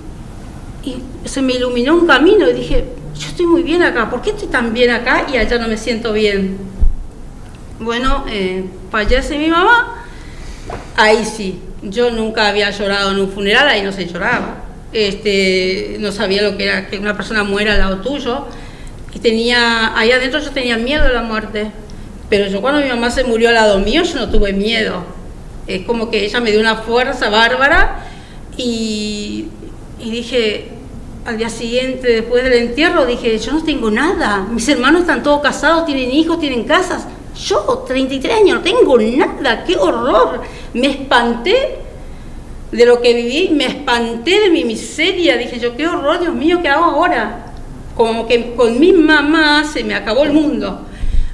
se me iluminó un camino y dije, yo estoy muy bien acá, ¿por qué estoy tan bien acá y allá no me siento bien? Bueno, fallece mi mamá, ahí sí, yo nunca había llorado en un funeral, ahí no se lloraba, no sabía lo que era que una persona muera al lado tuyo, y ahí adentro yo tenía miedo de la muerte. Pero yo cuando mi mamá se murió al lado mío, yo no tuve miedo. Es como que ella me dio una fuerza bárbara y dije, al día siguiente, después del entierro, dije, yo no tengo nada. Mis hermanos están todos casados, tienen hijos, tienen casas. Yo, 33 años, no tengo nada. ¡Qué horror! Me espanté de lo que viví, me espanté de mi miseria. Dije yo, qué horror, Dios mío, ¿qué hago ahora? Como que con mi mamá se me acabó el mundo.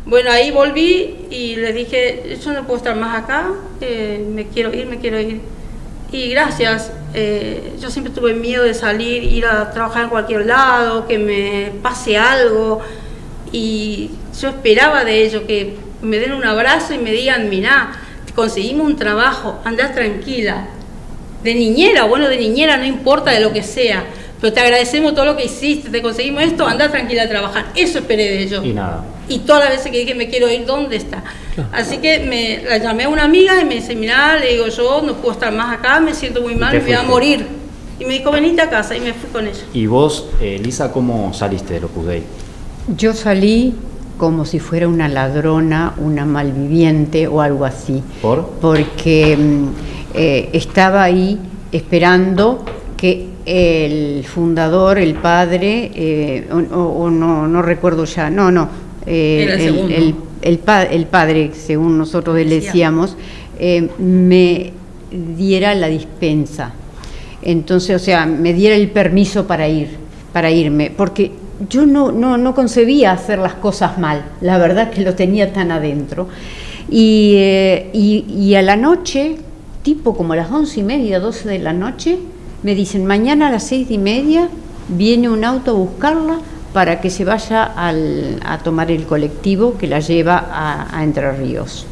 Bueno, ahí volví y le dije, yo no puedo estar más acá, me quiero ir. Y gracias, yo siempre tuve miedo de salir, ir a trabajar en cualquier lado, que me pase algo. Y yo esperaba de ellos que me den un abrazo y me digan, mirá, conseguimos un trabajo, andá tranquila. De niñera, no importa de lo que sea, pero te agradecemos todo lo que hiciste, te conseguimos esto, andá tranquila a trabajar. Eso esperé de ellos. Y nada. Y todas las veces que dije me quiero ir, ¿dónde está? Así que la llamé a una amiga y me dice, mirá, le digo, yo no puedo estar más acá, me siento muy mal, me voy a morir. Y me dijo, venite a casa, y me fui con ella. ¿Y vos, Lisa, cómo saliste del Opus Dei? Yo salí como si fuera una ladrona, una malviviente o algo así. ¿Por? Porque estaba ahí esperando que el fundador, el padre, no recuerdo ya, el padre, según nosotros le decíamos, me diera la dispensa. Entonces, o sea, me diera el permiso para irme, porque yo no concebía hacer las cosas mal, la verdad que lo tenía tan adentro. Y a la noche, tipo como a las 11:30, 12 de la noche, me dicen, mañana a las 6:30 viene un auto a buscarla para que se vaya a tomar el colectivo que la lleva a Entre Ríos.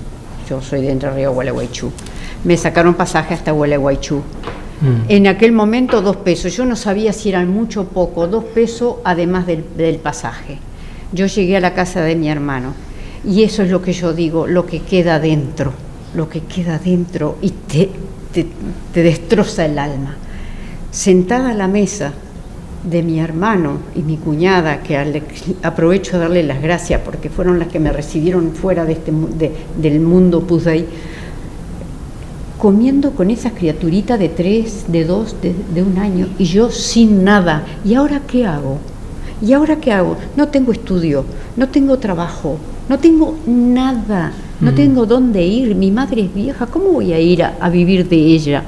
Yo soy de Entre Ríos, Gualeguaychú. Me sacaron pasaje hasta Gualeguaychú. En aquel momento 2 pesos, yo no sabía si eran mucho o poco, 2 pesos además del pasaje. Yo llegué a la casa de mi hermano y eso es lo que yo digo, lo que queda dentro y te destroza el alma. Sentada a la mesa, de mi hermano y mi cuñada, que aprovecho a darle las gracias porque fueron las que me recibieron fuera de del mundo Pusey, comiendo con esas criaturitas de 3, de 2, de 1 año, y yo sin nada. ¿Y ahora qué hago? ¿Y ahora qué hago? No tengo estudio, no tengo trabajo, no tengo nada, no tengo dónde ir. Mi madre es vieja, ¿cómo voy a ir a vivir de ella?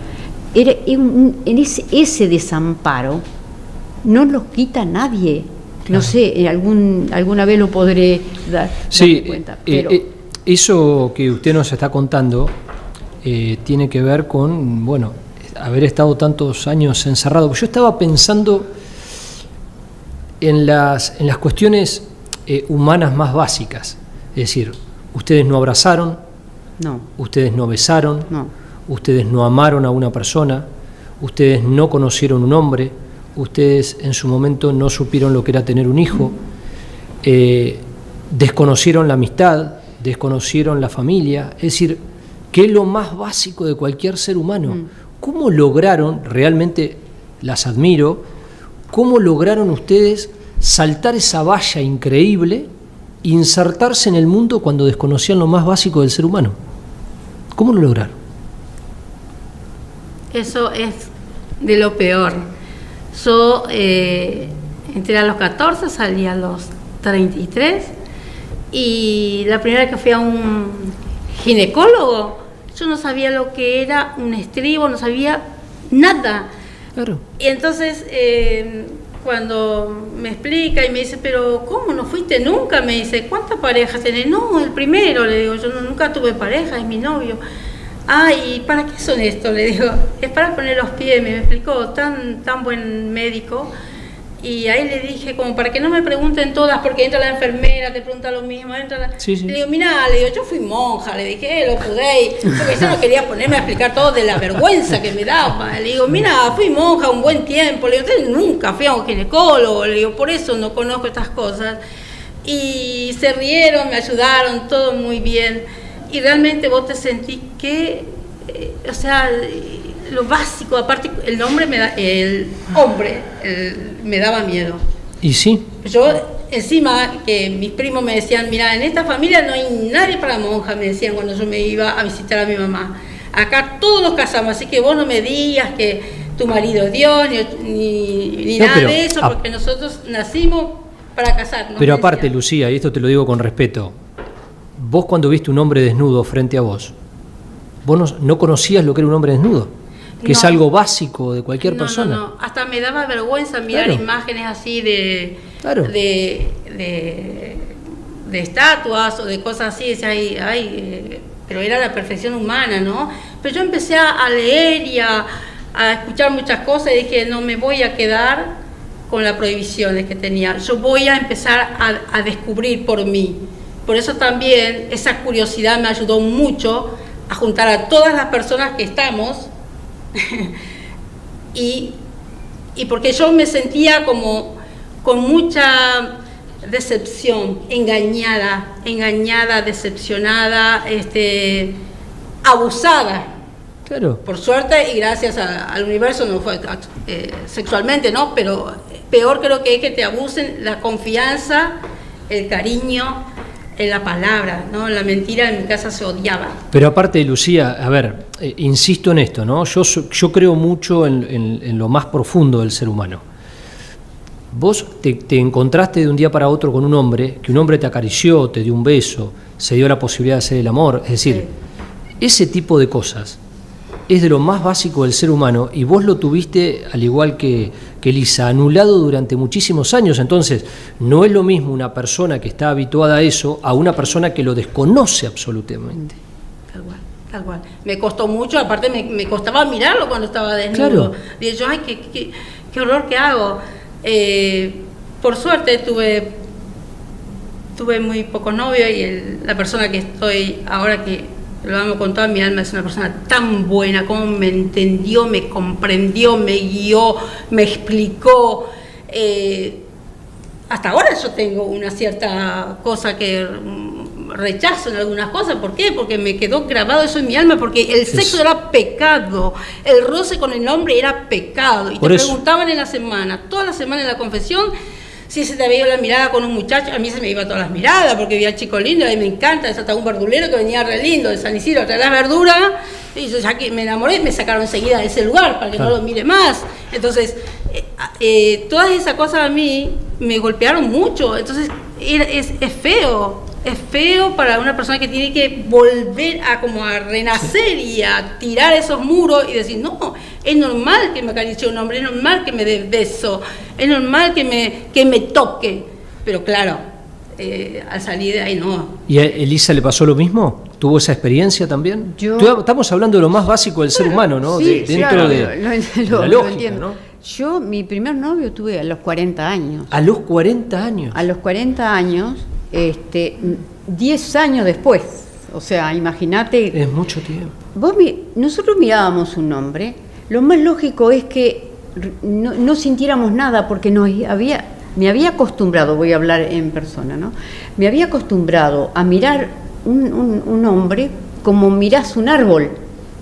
En ese desamparo no los quita nadie. No sé, alguna vez lo podré dar cuenta. Pero eso que usted nos está contando tiene que ver con, bueno, haber estado tantos años encerrado. Yo estaba pensando en las cuestiones humanas más básicas. Es decir, ustedes no abrazaron, no. Ustedes no besaron, No. ustedes no amaron a una persona, ustedes no conocieron un hombre, ustedes en su momento no supieron lo que era tener un hijo, desconocieron la amistad, desconocieron la familia, es decir, que es lo más básico de cualquier ser humano. ¿Cómo lograron, realmente las admiro, cómo lograron ustedes saltar esa valla increíble, insertarse en el mundo cuando desconocían lo más básico del ser humano? ¿Cómo lo lograron? Eso es de lo peor. Yo entré a los 14, salí a los 33, y la primera vez que fui a un ginecólogo, yo no sabía lo que era un estribo, no sabía nada. Claro. Y entonces, cuando me explica y me dice, pero ¿cómo no fuiste nunca? Me dice, ¿cuántas parejas tenés? No, el primero, le digo, yo nunca tuve pareja, es mi novio. Ah, ¿y para qué son esto? Le digo, es para poner los pies, me explicó, tan buen médico. Y ahí le dije, como para que no me pregunten todas, porque entra la enfermera, te pregunta lo mismo, Sí. Le digo, mirá, le digo, yo fui monja, le dije, lo pude, porque yo no quería ponerme a explicar todo de la vergüenza que me daba. Le digo, mira, fui monja un buen tiempo, le digo, nunca fui a un ginecólogo, le digo, por eso no conozco estas cosas. Y se rieron, me ayudaron, todo muy bien. Y realmente vos te sentís que, o sea, lo básico, aparte el hombre me daba miedo. ¿Y sí? Yo, encima, que mis primos me decían, mira, en esta familia no hay nadie para monja, me decían cuando yo me iba a visitar a mi mamá. Acá todos nos casamos, así que vos no me digas que tu marido es Dios, ni nada de eso, porque nosotros nacimos para casarnos. Pero aparte, Lucía, y esto te lo digo con respeto, vos cuando viste un hombre desnudo frente a vos no conocías lo que era un hombre desnudo, que es algo básico de cualquier persona. No, hasta me daba vergüenza mirar imágenes así de estatuas o de cosas así, pero era la perfección humana, ¿no? Pero yo empecé a leer y a escuchar muchas cosas y dije, no me voy a quedar con las prohibiciones que tenía, yo voy a empezar a descubrir por mí. Por eso también esa curiosidad me ayudó mucho a juntar a todas las personas que estamos y porque yo me sentía como con mucha decepción, engañada, decepcionada, abusada. Claro. Por suerte y gracias al universo no fue sexualmente, ¿no? Pero peor creo que es que te abusen la confianza, el cariño, en la palabra, ¿no? La mentira en mi casa se odiaba. Pero aparte, Lucía, a ver, insisto en esto, ¿no? Yo creo mucho en lo más profundo del ser humano. Vos te encontraste de un día para otro con un hombre, que un hombre te acarició, te dio un beso, se dio la posibilidad de hacer el amor, es decir, ese tipo de cosas es de lo más básico del ser humano y vos lo tuviste, al igual que Lisa, anulado durante muchísimos años. Entonces, no es lo mismo una persona que está habituada a eso a una persona que lo desconoce absolutamente. Tal cual. Me costó mucho, aparte me costaba mirarlo cuando estaba desnudo. Claro. Dije yo, ay, qué horror que hago. Por suerte tuve muy pocos novios y la persona que estoy ahora, que lo amo con toda mi alma, es una persona tan buena, como me entendió, me comprendió, me guió, me explicó. Hasta ahora yo tengo una cierta cosa que rechazo en algunas cosas. ¿Por qué? Porque me quedó grabado eso en mi alma, porque el sexo era pecado, el roce con el hombre era pecado. Y te preguntaban en la semana, toda la semana en la confesión, si se te había ido la mirada con un muchacho. A mí se me iba todas las miradas, porque vi al chico lindo, y me encanta, es hasta un verdulero que venía re lindo, de San Isidro, traer las verduras, y yo ya que me enamoré, me sacaron enseguida de ese lugar, para que no lo mire más. Entonces, todas esas cosas a mí me golpearon mucho. Entonces, es feo para una persona que tiene que volver a como a renacer y a tirar esos muros y decir, no, es normal que me acaricie un hombre, es normal que me dé beso, es normal que me toque. Pero claro, al salir de ahí no. ¿Y a Elisa le pasó lo mismo? ¿Tuvo esa experiencia también? Estamos hablando de lo más básico del ser humano, ¿no? Sí, dentro claro, de la lógica, ¿no? Yo, mi primer novio tuve a los 40 años. ¿A los 40 años? A los 40 años, 10 años después. O sea, imagínate. Es mucho tiempo. Nosotros mirábamos un hombre, lo más lógico es que no sintiéramos nada, porque me había acostumbrado, voy a hablar en persona, ¿no? Me había acostumbrado a mirar un hombre como mirás un árbol.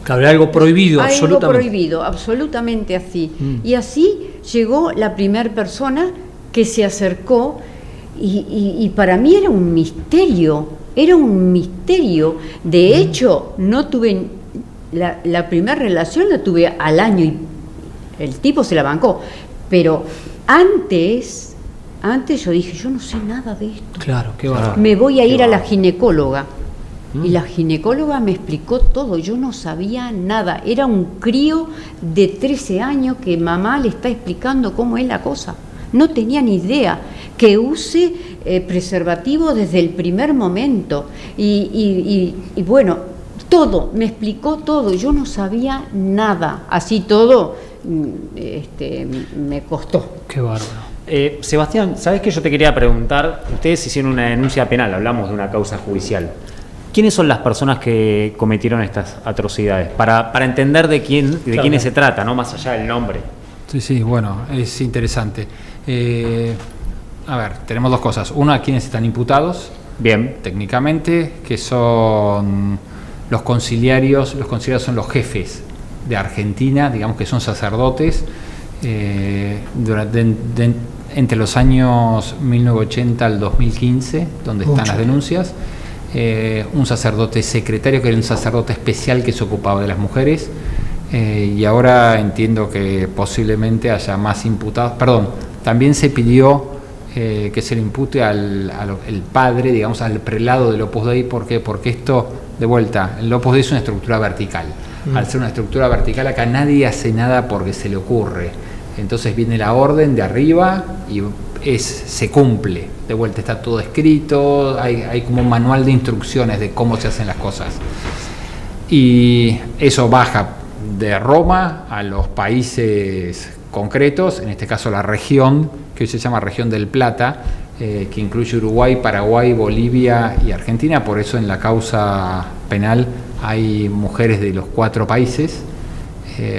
Claro, algo prohibido, absolutamente. Algo prohibido, absolutamente así. Y así llegó la primera persona que se acercó, y para mí era un misterio. De hecho, no tuve la primera relación, la tuve al año y el tipo se la bancó. Pero antes yo dije, yo no sé nada de esto. Claro, qué bárbaro. Me voy a ir a la ginecóloga. Y la ginecóloga me explicó todo, yo no sabía nada. Era un crío de 13 años que mamá le está explicando cómo es la cosa. No tenía ni idea. Que use preservativo desde el primer momento. Y bueno, todo, me explicó todo. Yo no sabía nada. Así todo me costó. Qué bárbaro. Sebastián, ¿sabes qué yo te quería preguntar? Ustedes hicieron una denuncia penal, hablamos de una causa judicial. ¿Quiénes son las personas que cometieron estas atrocidades? Para entender de quiénes se trata, ¿no? Más allá del nombre. Sí, bueno, es interesante. A ver, tenemos dos cosas. Una, quienes están imputados. Bien. Técnicamente, que son los conciliarios. Los conciliarios son los jefes de Argentina, digamos que son sacerdotes. Entre los años 1980 al 2015, donde están las denuncias. Un sacerdote secretario, que era un sacerdote especial que se ocupaba de las mujeres, y ahora entiendo que posiblemente haya más imputados. Perdón, también se pidió que se le impute el padre, digamos, al prelado del Opus Dei. ¿Por qué? Porque esto, de vuelta, el Opus Dei es una estructura vertical. Al ser una estructura vertical, acá nadie hace nada porque se le ocurre. Entonces viene la orden de arriba y se cumple. De vuelta está todo escrito, hay como un manual de instrucciones de cómo se hacen las cosas. Y eso baja de Roma a los países concretos, en este caso la región, que hoy se llama Región del Plata, que incluye Uruguay, Paraguay, Bolivia y Argentina. Por eso en la causa penal hay mujeres de los 4 países.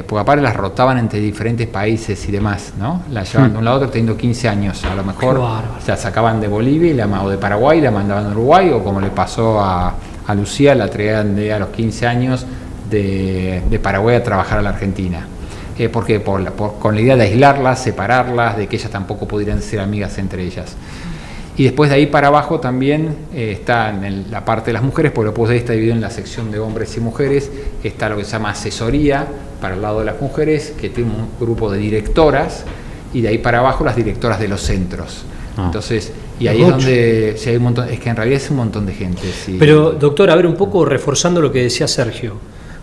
Porque aparte las rotaban entre diferentes países y demás, ¿no? Las llevaban de un lado a otro teniendo 15 años. A lo mejor la sacaban de Bolivia o de Paraguay y la mandaban a Uruguay, o como le pasó a Lucía, la traían a los 15 años de Paraguay a trabajar a la Argentina. ¿Por qué? Con la idea de aislarlas, separarlas, de que ellas tampoco pudieran ser amigas entre ellas. Y después de ahí para abajo también está en la parte de las mujeres, porque el Opus Dei está dividido en la sección de hombres y mujeres. Está lo que se llama asesoría para el lado de las mujeres, que tiene un grupo de directoras, y de ahí para abajo las directoras de los centros. Entonces, y ahí es donde hay un montón, es que en realidad es un montón de gente. Sí. Pero, doctor, a ver, un poco reforzando lo que decía Sergio,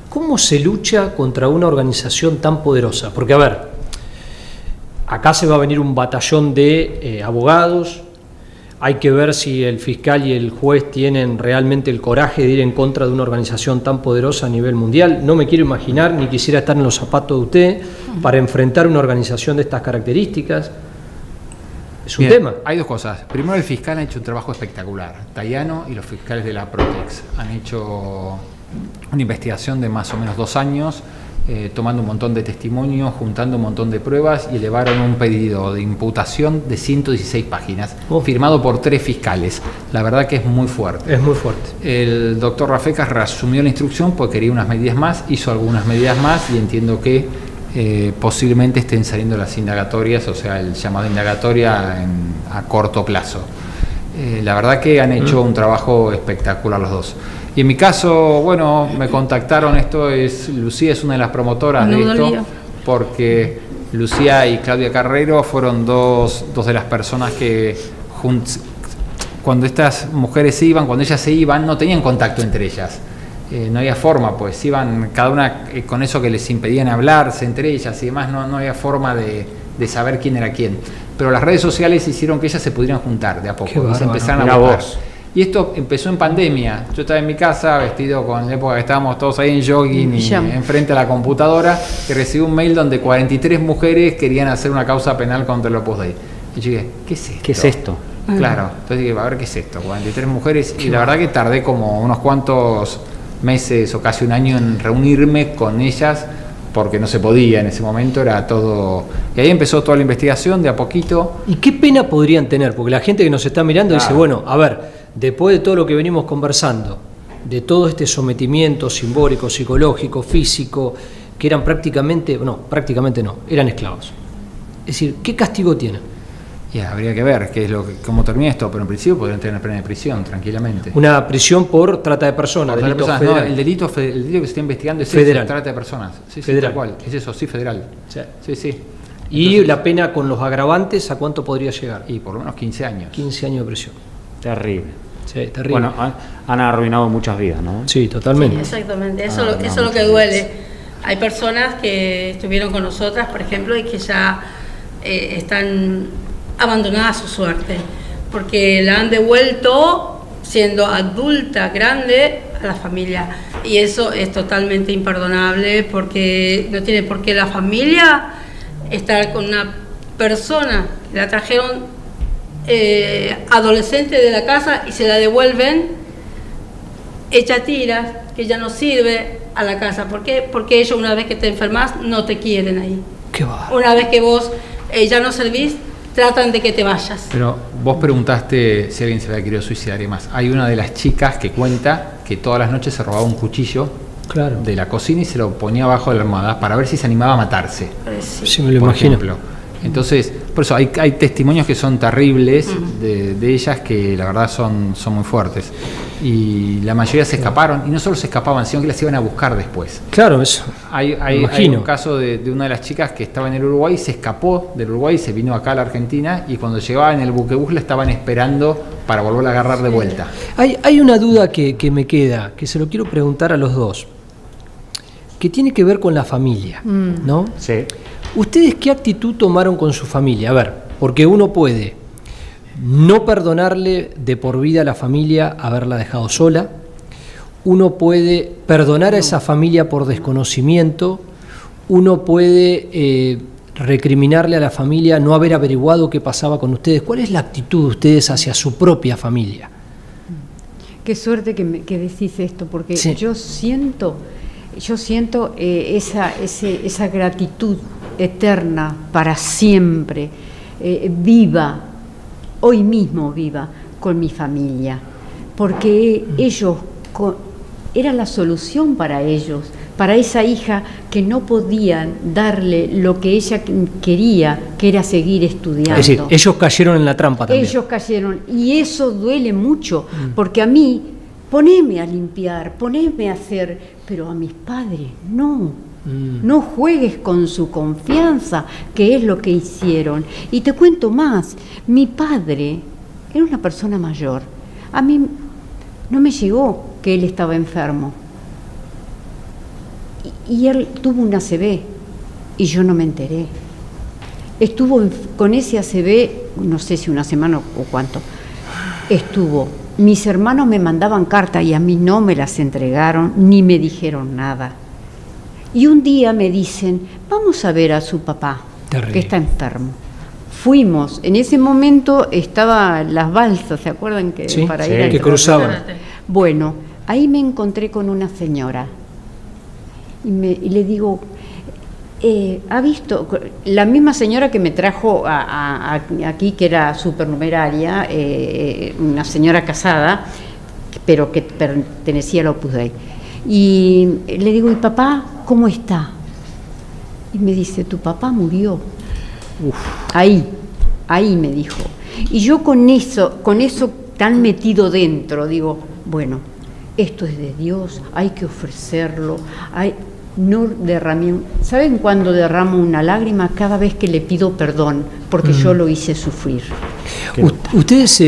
¿cómo se lucha contra una organización tan poderosa? Porque, a ver, acá se va a venir un batallón de abogados. Hay que ver si el fiscal y el juez tienen realmente el coraje de ir en contra de una organización tan poderosa a nivel mundial. No me quiero imaginar, ni quisiera estar en los zapatos de usted para enfrentar una organización de estas características. Es un tema. Hay dos cosas. Primero, el fiscal ha hecho un trabajo espectacular. Tayano y los fiscales de la Protex han hecho una investigación de más o menos 2 años, tomando un montón de testimonios, juntando un montón de pruebas y elevaron un pedido de imputación de 116 páginas, firmado por 3 fiscales. La verdad que es muy fuerte. Es muy fuerte. El doctor Rafecas reasumió la instrucción porque quería unas medidas más, hizo algunas medidas más y entiendo que posiblemente estén saliendo las indagatorias, o sea, el llamado indagatoria a corto plazo. La verdad que han hecho un trabajo espectacular los dos. Y en mi caso, bueno, me contactaron, Lucía es una de las promotoras de esto, porque Lucía y Claudia Carrero fueron dos de las personas que cuando estas mujeres se iban, cuando ellas se iban, no tenían contacto entre ellas. No había forma, pues iban cada una con eso que les impedían hablarse entre ellas y demás, no había forma de saber quién era quién. Pero las redes sociales hicieron que ellas se pudieran juntar de a poco y se empezaron a buscar. Y esto empezó en pandemia. Yo estaba en mi casa vestido con la época que estábamos todos ahí en jogging y enfrente a la computadora, que recibí un mail donde 43 mujeres querían hacer una causa penal contra el Opus Dei. Y yo dije, ¿qué es esto? ¿Qué es esto? Claro, entonces dije, a ver qué es esto, 43 mujeres. Y la verdad que tardé como unos cuantos meses o casi un año en reunirme con ellas, porque no se podía en ese momento, era todo... Y ahí empezó toda la investigación de a poquito. ¿Y qué pena podrían tener? Porque la gente que nos está mirando dice, bueno, a ver, después de todo lo que venimos conversando, de todo este sometimiento simbólico, psicológico, físico, que eran prácticamente no, eran esclavos. Es decir, ¿qué castigo tienen? Habría que ver cómo termina esto, pero en principio podrían tener pena de prisión tranquilamente. Una prisión por trata de personas. No, el delito que se está investigando es federal. Trata de personas. Sí, federal. Tal cual. Es eso, sí, federal. Sí. Y entonces, la pena con los agravantes, ¿a cuánto podría llegar? Y por lo menos 15 años. 15 años de prisión. Terrible. Sí, terrible. Bueno, han arruinado muchas vidas, ¿no? Sí, totalmente. Sí, exactamente, eso es lo que duele. Hay personas que estuvieron con nosotras, por ejemplo, y que ya están abandonadas a su suerte, porque la han devuelto siendo adulta, grande, a la familia. Y eso es totalmente imperdonable, porque no tiene por qué la familia estar con una persona que la trajeron adolescente de la casa y se la devuelven hecha tiras, que ya no sirve a la casa. ¿Por qué? Porque ellos, una vez que te enfermas, no te quieren ahí. Qué va. Una vez que vos ya no servís, tratan de que te vayas. Pero vos preguntaste si alguien se había querido suicidar y demás. Hay una de las chicas que cuenta que todas las noches se robaba un cuchillo de la cocina y se lo ponía abajo de la almohada para ver si se animaba a matarse. Sí, me lo imagino. Ejemplo. Entonces, por eso hay testimonios que son terribles de ellas, que la verdad son muy fuertes. Y la mayoría se escaparon, y no solo se escapaban, sino que las iban a buscar después. Claro, eso. Hay un caso de una de las chicas que estaba en el Uruguay, se escapó del Uruguay, se vino acá a la Argentina, y cuando llegaba en el buquebús la estaban esperando para volverla a agarrar de vuelta. Hay una duda que me queda, que se lo quiero preguntar a los dos, que tiene que ver con la familia, ¿no? Sí. ¿Ustedes qué actitud tomaron con su familia? A ver, porque uno puede no perdonarle de por vida a la familia haberla dejado sola, uno puede perdonar a esa familia por desconocimiento, uno puede recriminarle a la familia no haber averiguado qué pasaba con ustedes. ¿Cuál es la actitud de ustedes hacia su propia familia? Qué suerte que decís esto, porque sí. yo siento esa gratitud eterna para siempre, viva, hoy mismo viva, con mi familia, porque ellos era la solución para ellos, para esa hija que no podían darle lo que ella quería, que era seguir estudiando. Es decir, ellos cayeron en la trampa también. Ellos cayeron, y eso duele mucho, porque a mí, poneme a limpiar, poneme a hacer, pero a mis padres no. No juegues con su confianza, que es lo que hicieron. Y te cuento más, mi padre era una persona mayor. A mí no me llegó que él estaba enfermo. Y él tuvo un ACV y yo no me enteré. Estuvo con ese ACV, no sé si una semana o cuánto. Estuvo. Mis hermanos me mandaban cartas y a mí no me las entregaron ni me dijeron nada. Y un día me dicen, vamos a ver a su papá, que está enfermo. Fuimos, en ese momento estaban las balsas, ¿se acuerdan? Sí, para ir que cruzaban. Bueno, ahí me encontré con una señora y le digo, ha visto, la misma señora que me trajo aquí, que era supernumeraria, una señora casada, pero que pertenecía al Opus Dei. Y le digo, ¿y papá cómo está? Y me dice, tu papá murió. Uf. Ahí me dijo. Y yo con eso tan metido dentro, digo, bueno, esto es de Dios, hay que ofrecerlo, no derramé. ¿Saben cuando derramo una lágrima? Cada vez que le pido perdón, porque yo lo hice sufrir. Ustedes,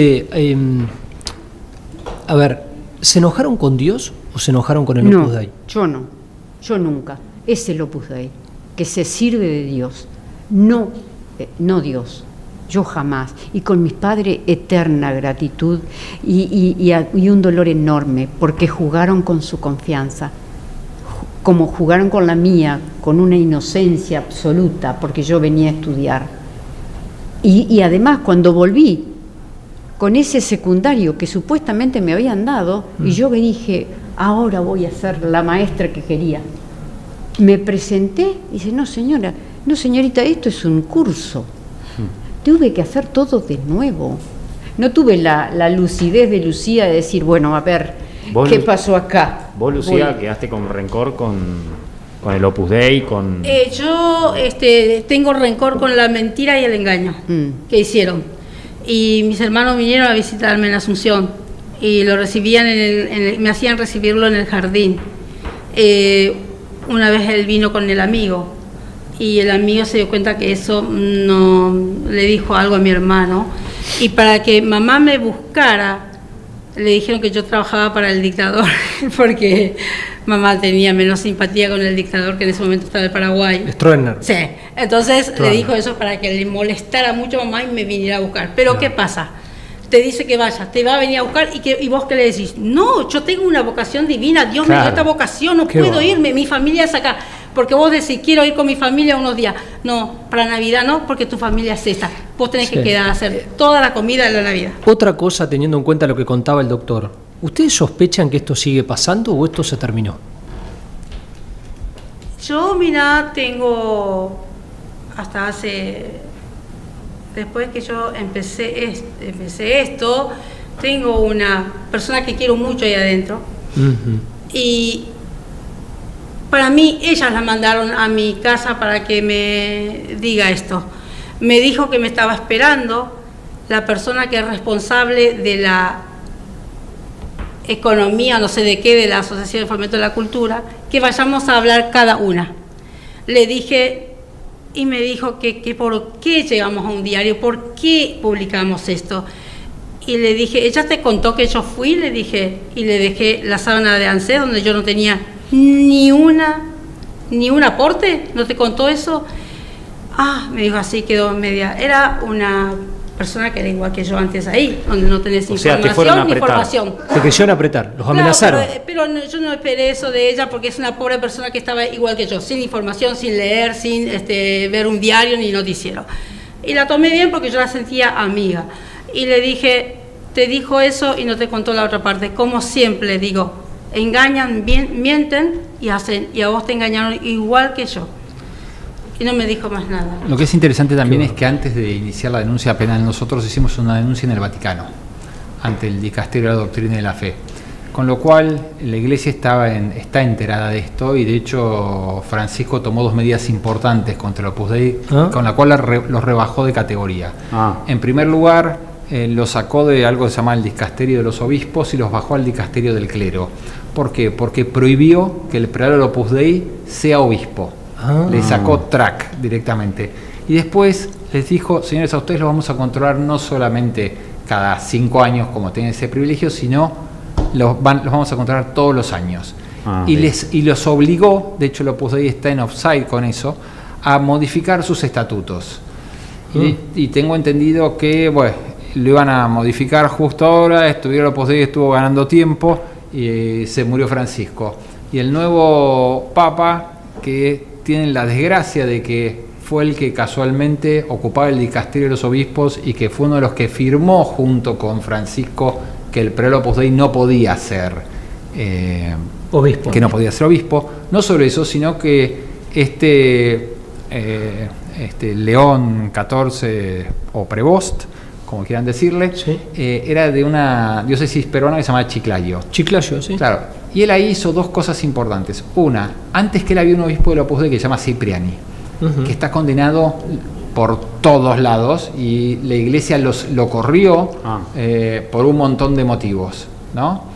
a ver, ¿se enojaron con Dios o se enojaron con el Opus Dei? Yo nunca. Es el Opus Dei, que se sirve de Dios, no Dios. Yo jamás. Y con mis padres, eterna gratitud y un dolor enorme, porque jugaron con su confianza, como jugaron con la mía, con una inocencia absoluta, porque yo venía a estudiar. Y además, cuando volví, con ese secundario que supuestamente me habían dado, y yo me dije, ahora voy a ser la maestra que quería. Me presenté y dice, no señorita, esto es un curso. Tuve que hacer todo de nuevo. No tuve la lucidez de Lucía de decir, bueno, a ver, ¿qué pasó acá? Vos, Lucía, quedaste con rencor con el Opus Dei, con... Yo tengo rencor con la mentira y el engaño que hicieron. Y mis hermanos vinieron a visitarme en Asunción y lo recibían me hacían recibirlo en el jardín. Una vez él vino con el amigo y el amigo se dio cuenta que eso no le dijo algo a mi hermano, y para que mamá me buscara le dijeron que yo trabajaba para el dictador porque mamá tenía menos simpatía con el dictador, que en ese momento estaba en Paraguay. Stroessner. Sí, entonces le dijo eso para que le molestara mucho a mamá y me viniera a buscar. Pero ¿qué pasa? Te dice que vaya, te va a venir a buscar y vos qué le decís, no, yo tengo una vocación divina, Dios me dio esta vocación, no puedo irme, mi familia es acá. Porque vos decís, quiero ir con mi familia unos días. No, para Navidad no, porque tu familia es esa. Vos tenés que quedar a hacer toda la comida de la Navidad. Otra cosa, teniendo en cuenta lo que contaba el doctor, ¿ustedes sospechan que esto sigue pasando o esto se terminó? Yo, mira, tengo hasta después que yo empecé esto, tengo una persona que quiero mucho ahí adentro. Y para mí, ellas la mandaron a mi casa para que me diga esto. Me dijo que me estaba esperando la persona que es responsable de la economía, no sé de qué, de la Asociación de Fomento de la Cultura, que vayamos a hablar cada una. Le dije, y me dijo que por qué llegamos a un diario, por qué publicamos esto. Y le dije, ella te contó que yo fui, le dije, y le dejé la sábana de ANSES donde yo no tenía ni un aporte, ¿no te contó eso? Me dijo, así quedó media. Era una persona que era igual que yo antes ahí, donde no tenés información ni formación. Te quisieron apretar, los amenazaron. Pero yo no esperé eso de ella, porque es una pobre persona que estaba igual que yo, sin información, sin leer, sin ver un diario ni noticiero. Y la tomé bien porque yo la sentía amiga. Y le dije, te dijo eso y no te contó la otra parte. Como siempre digo, engañan, mienten y hacen, y a vos te engañaron igual que yo. Y no me dijo más nada. Lo que es interesante también es que antes de iniciar la denuncia penal, nosotros hicimos una denuncia en el Vaticano ante el Dicasterio de la Doctrina y de la Fe, con lo cual la Iglesia está enterada de esto, y de hecho Francisco tomó 2 medidas importantes contra el Opus Dei, con la cual los rebajó de categoría. En primer lugar, lo sacó de algo que se llama el Dicasterio de los Obispos y los bajó al Dicasterio del Clero. ¿Por qué? Porque prohibió que el prelado del Opus Dei sea obispo. Le sacó track directamente. Y después les dijo, señores, a ustedes los vamos a controlar no solamente cada 5 años como tienen ese privilegio, sino los vamos a controlar todos los años. Y los obligó, de hecho el Opus Dei está en offside con eso, a modificar sus estatutos. Y tengo entendido que, bueno, lo iban a modificar justo ahora, el Opus Dei estuvo ganando tiempo y se murió Francisco. Y el nuevo Papa, que tiene la desgracia de que fue el que casualmente ocupaba el Dicasterio de los Obispos y que fue uno de los que firmó junto con Francisco que el prelado Opus Dei no podía ser obispo. Que no podía ser obispo. No solo eso, sino que León XIV o Prevost, como quieran decirle, Sí. Era de una diócesis peruana que se llamaba Chiclayo. Chiclayo, sí. Claro, y él ahí hizo dos cosas importantes. Una, antes que él había un obispo del Opus Dei que se llama Cipriani, Ujú. que está condenado por todos lados y la iglesia lo corrió por un montón de motivos, ¿no?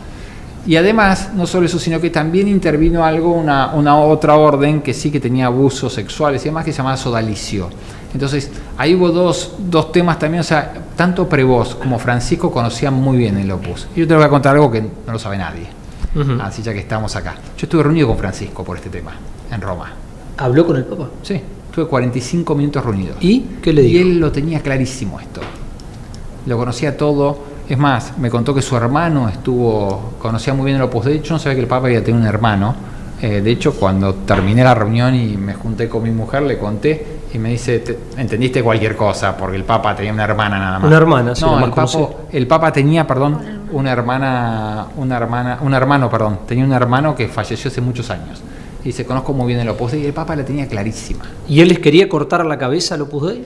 Y además, no solo eso, sino que también intervino una otra orden que sí que tenía abusos sexuales y demás, que se llamaba sodalicio. Entonces, ahí hubo dos temas también, o sea, tanto Prevost como Francisco conocían muy bien el Opus. Y yo te voy a contar algo que no lo sabe nadie, Ujú. así ya que estamos acá. Yo estuve reunido con Francisco por este tema, en Roma. ¿Habló con el Papa? Sí, estuve 45 minutos reunidos. ¿Y qué le Y dijo? él lo tenía clarísimo esto. Lo conocía todo. Es más, me contó que su hermano conocía muy bien el Opus Dei. Yo no sabía que el Papa iba a tener un hermano. De hecho, cuando terminé la reunión y me junté con mi mujer, le conté y me dice, entendiste cualquier cosa, porque el Papa tenía una hermana nada más. Una hermana, sí, la No, más conocida. el Papa tenía, un hermano, tenía un hermano que falleció hace muchos años. Y dice, conozco muy bien el Opus Dei, y el Papa la tenía clarísima. ¿Y él les quería cortar la cabeza al Opus Dei?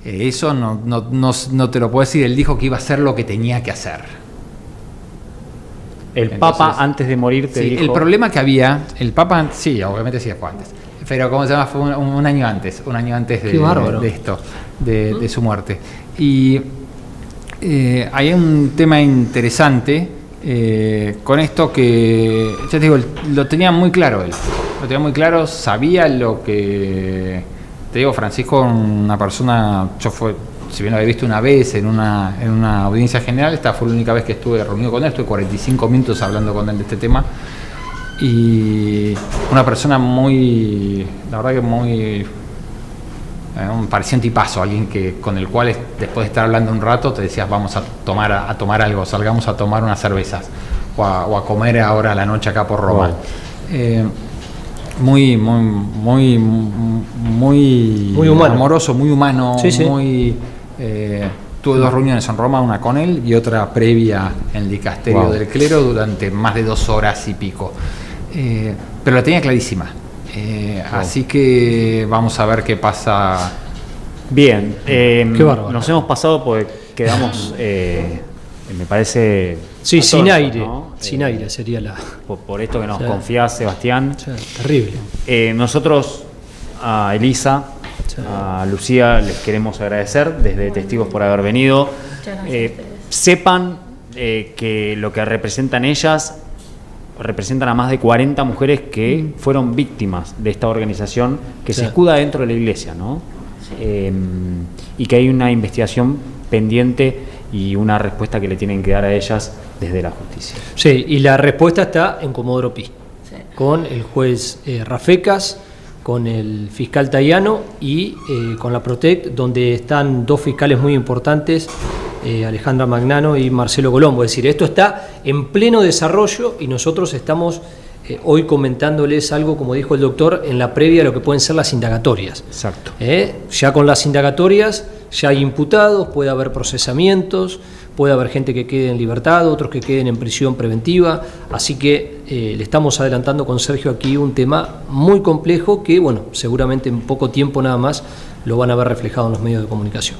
Eso no te lo puedo decir. Él dijo que iba a hacer lo que tenía que hacer. El Entonces, Papa antes de morir te Sí, dijo... el problema que había, el Papa, sí, obviamente sí fue antes, pero ¿cómo se llama? Fue un año antes Qué bárbaro. de esto, de su muerte. Y hay un tema interesante con esto que, ya te digo, lo tenía muy claro él, lo tenía muy claro, sabía lo que, te digo, Francisco, una persona, si bien lo había visto una vez en una audiencia general, esta fue la única vez que estuve reunido con él, estuve 45 minutos hablando con él de este tema, y una persona muy, la verdad que muy, parecía un tipazo, alguien con el cual después de estar hablando un rato te decías vamos a tomar algo, salgamos a tomar unas cervezas o a comer ahora a la noche acá por Roma. Muy humano. amoroso, muy humano, Sí, sí. tuve dos reuniones en Roma, una con él y otra previa en el dicasterio del clero durante más de 2 horas y pico. Pero la tenía clarísima. Así que vamos a ver qué pasa. Bien, Qué bárbaro. nos hemos pasado porque quedamos, me parece... Sí, sin atónitos, aire. ¿no? Sin aire sería la... Por esto que nos Sí. confías, Sebastián. o sea, terrible. Nosotros a Elisa, a Lucía les queremos agradecer desde Testigos por haber venido. Sepan que lo que representan ellas representan a más de 40 mujeres que fueron víctimas de esta organización que se Sí. escuda dentro de la iglesia, ¿no? Y que hay una investigación pendiente y una respuesta que le tienen que dar a ellas desde la justicia. Sí, y la respuesta está en Comodoro Pi, con el juez Rafecas, con el fiscal Tayano y con la Protect, donde están 2 fiscales muy importantes, Alejandra Magnano y Marcelo Colombo. Es decir, esto está en pleno desarrollo y nosotros estamos hoy comentándoles algo, como dijo el doctor, en la previa a lo que pueden ser las indagatorias. Exacto. Ya con las indagatorias ya hay imputados, puede haber procesamientos, puede haber gente que quede en libertad, otros que queden en prisión preventiva, así que le estamos adelantando con Sergio aquí un tema muy complejo que, bueno, seguramente en poco tiempo nada más lo van a ver reflejado en los medios de comunicación.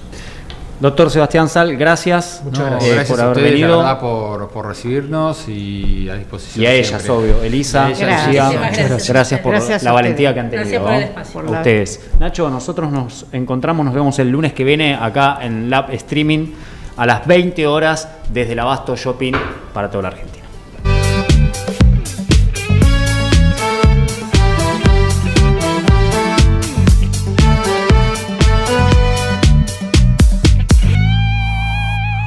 Doctor Sebastián Sal, gracias, Gracias por a haber ustedes, venido. la verdad, por recibirnos y a disposición. Y a ellas, siempre. obvio. Elisa, A ellas, Lucía, muchas gracias por Gracias a la valentía que ustedes. han tenido. Gracias por el ¿no? espacio. A ustedes. Nacho, nosotros nos encontramos, nos vemos el lunes que viene acá en Lab Streaming a las 20 horas desde el Abasto Shopping para toda la Argentina.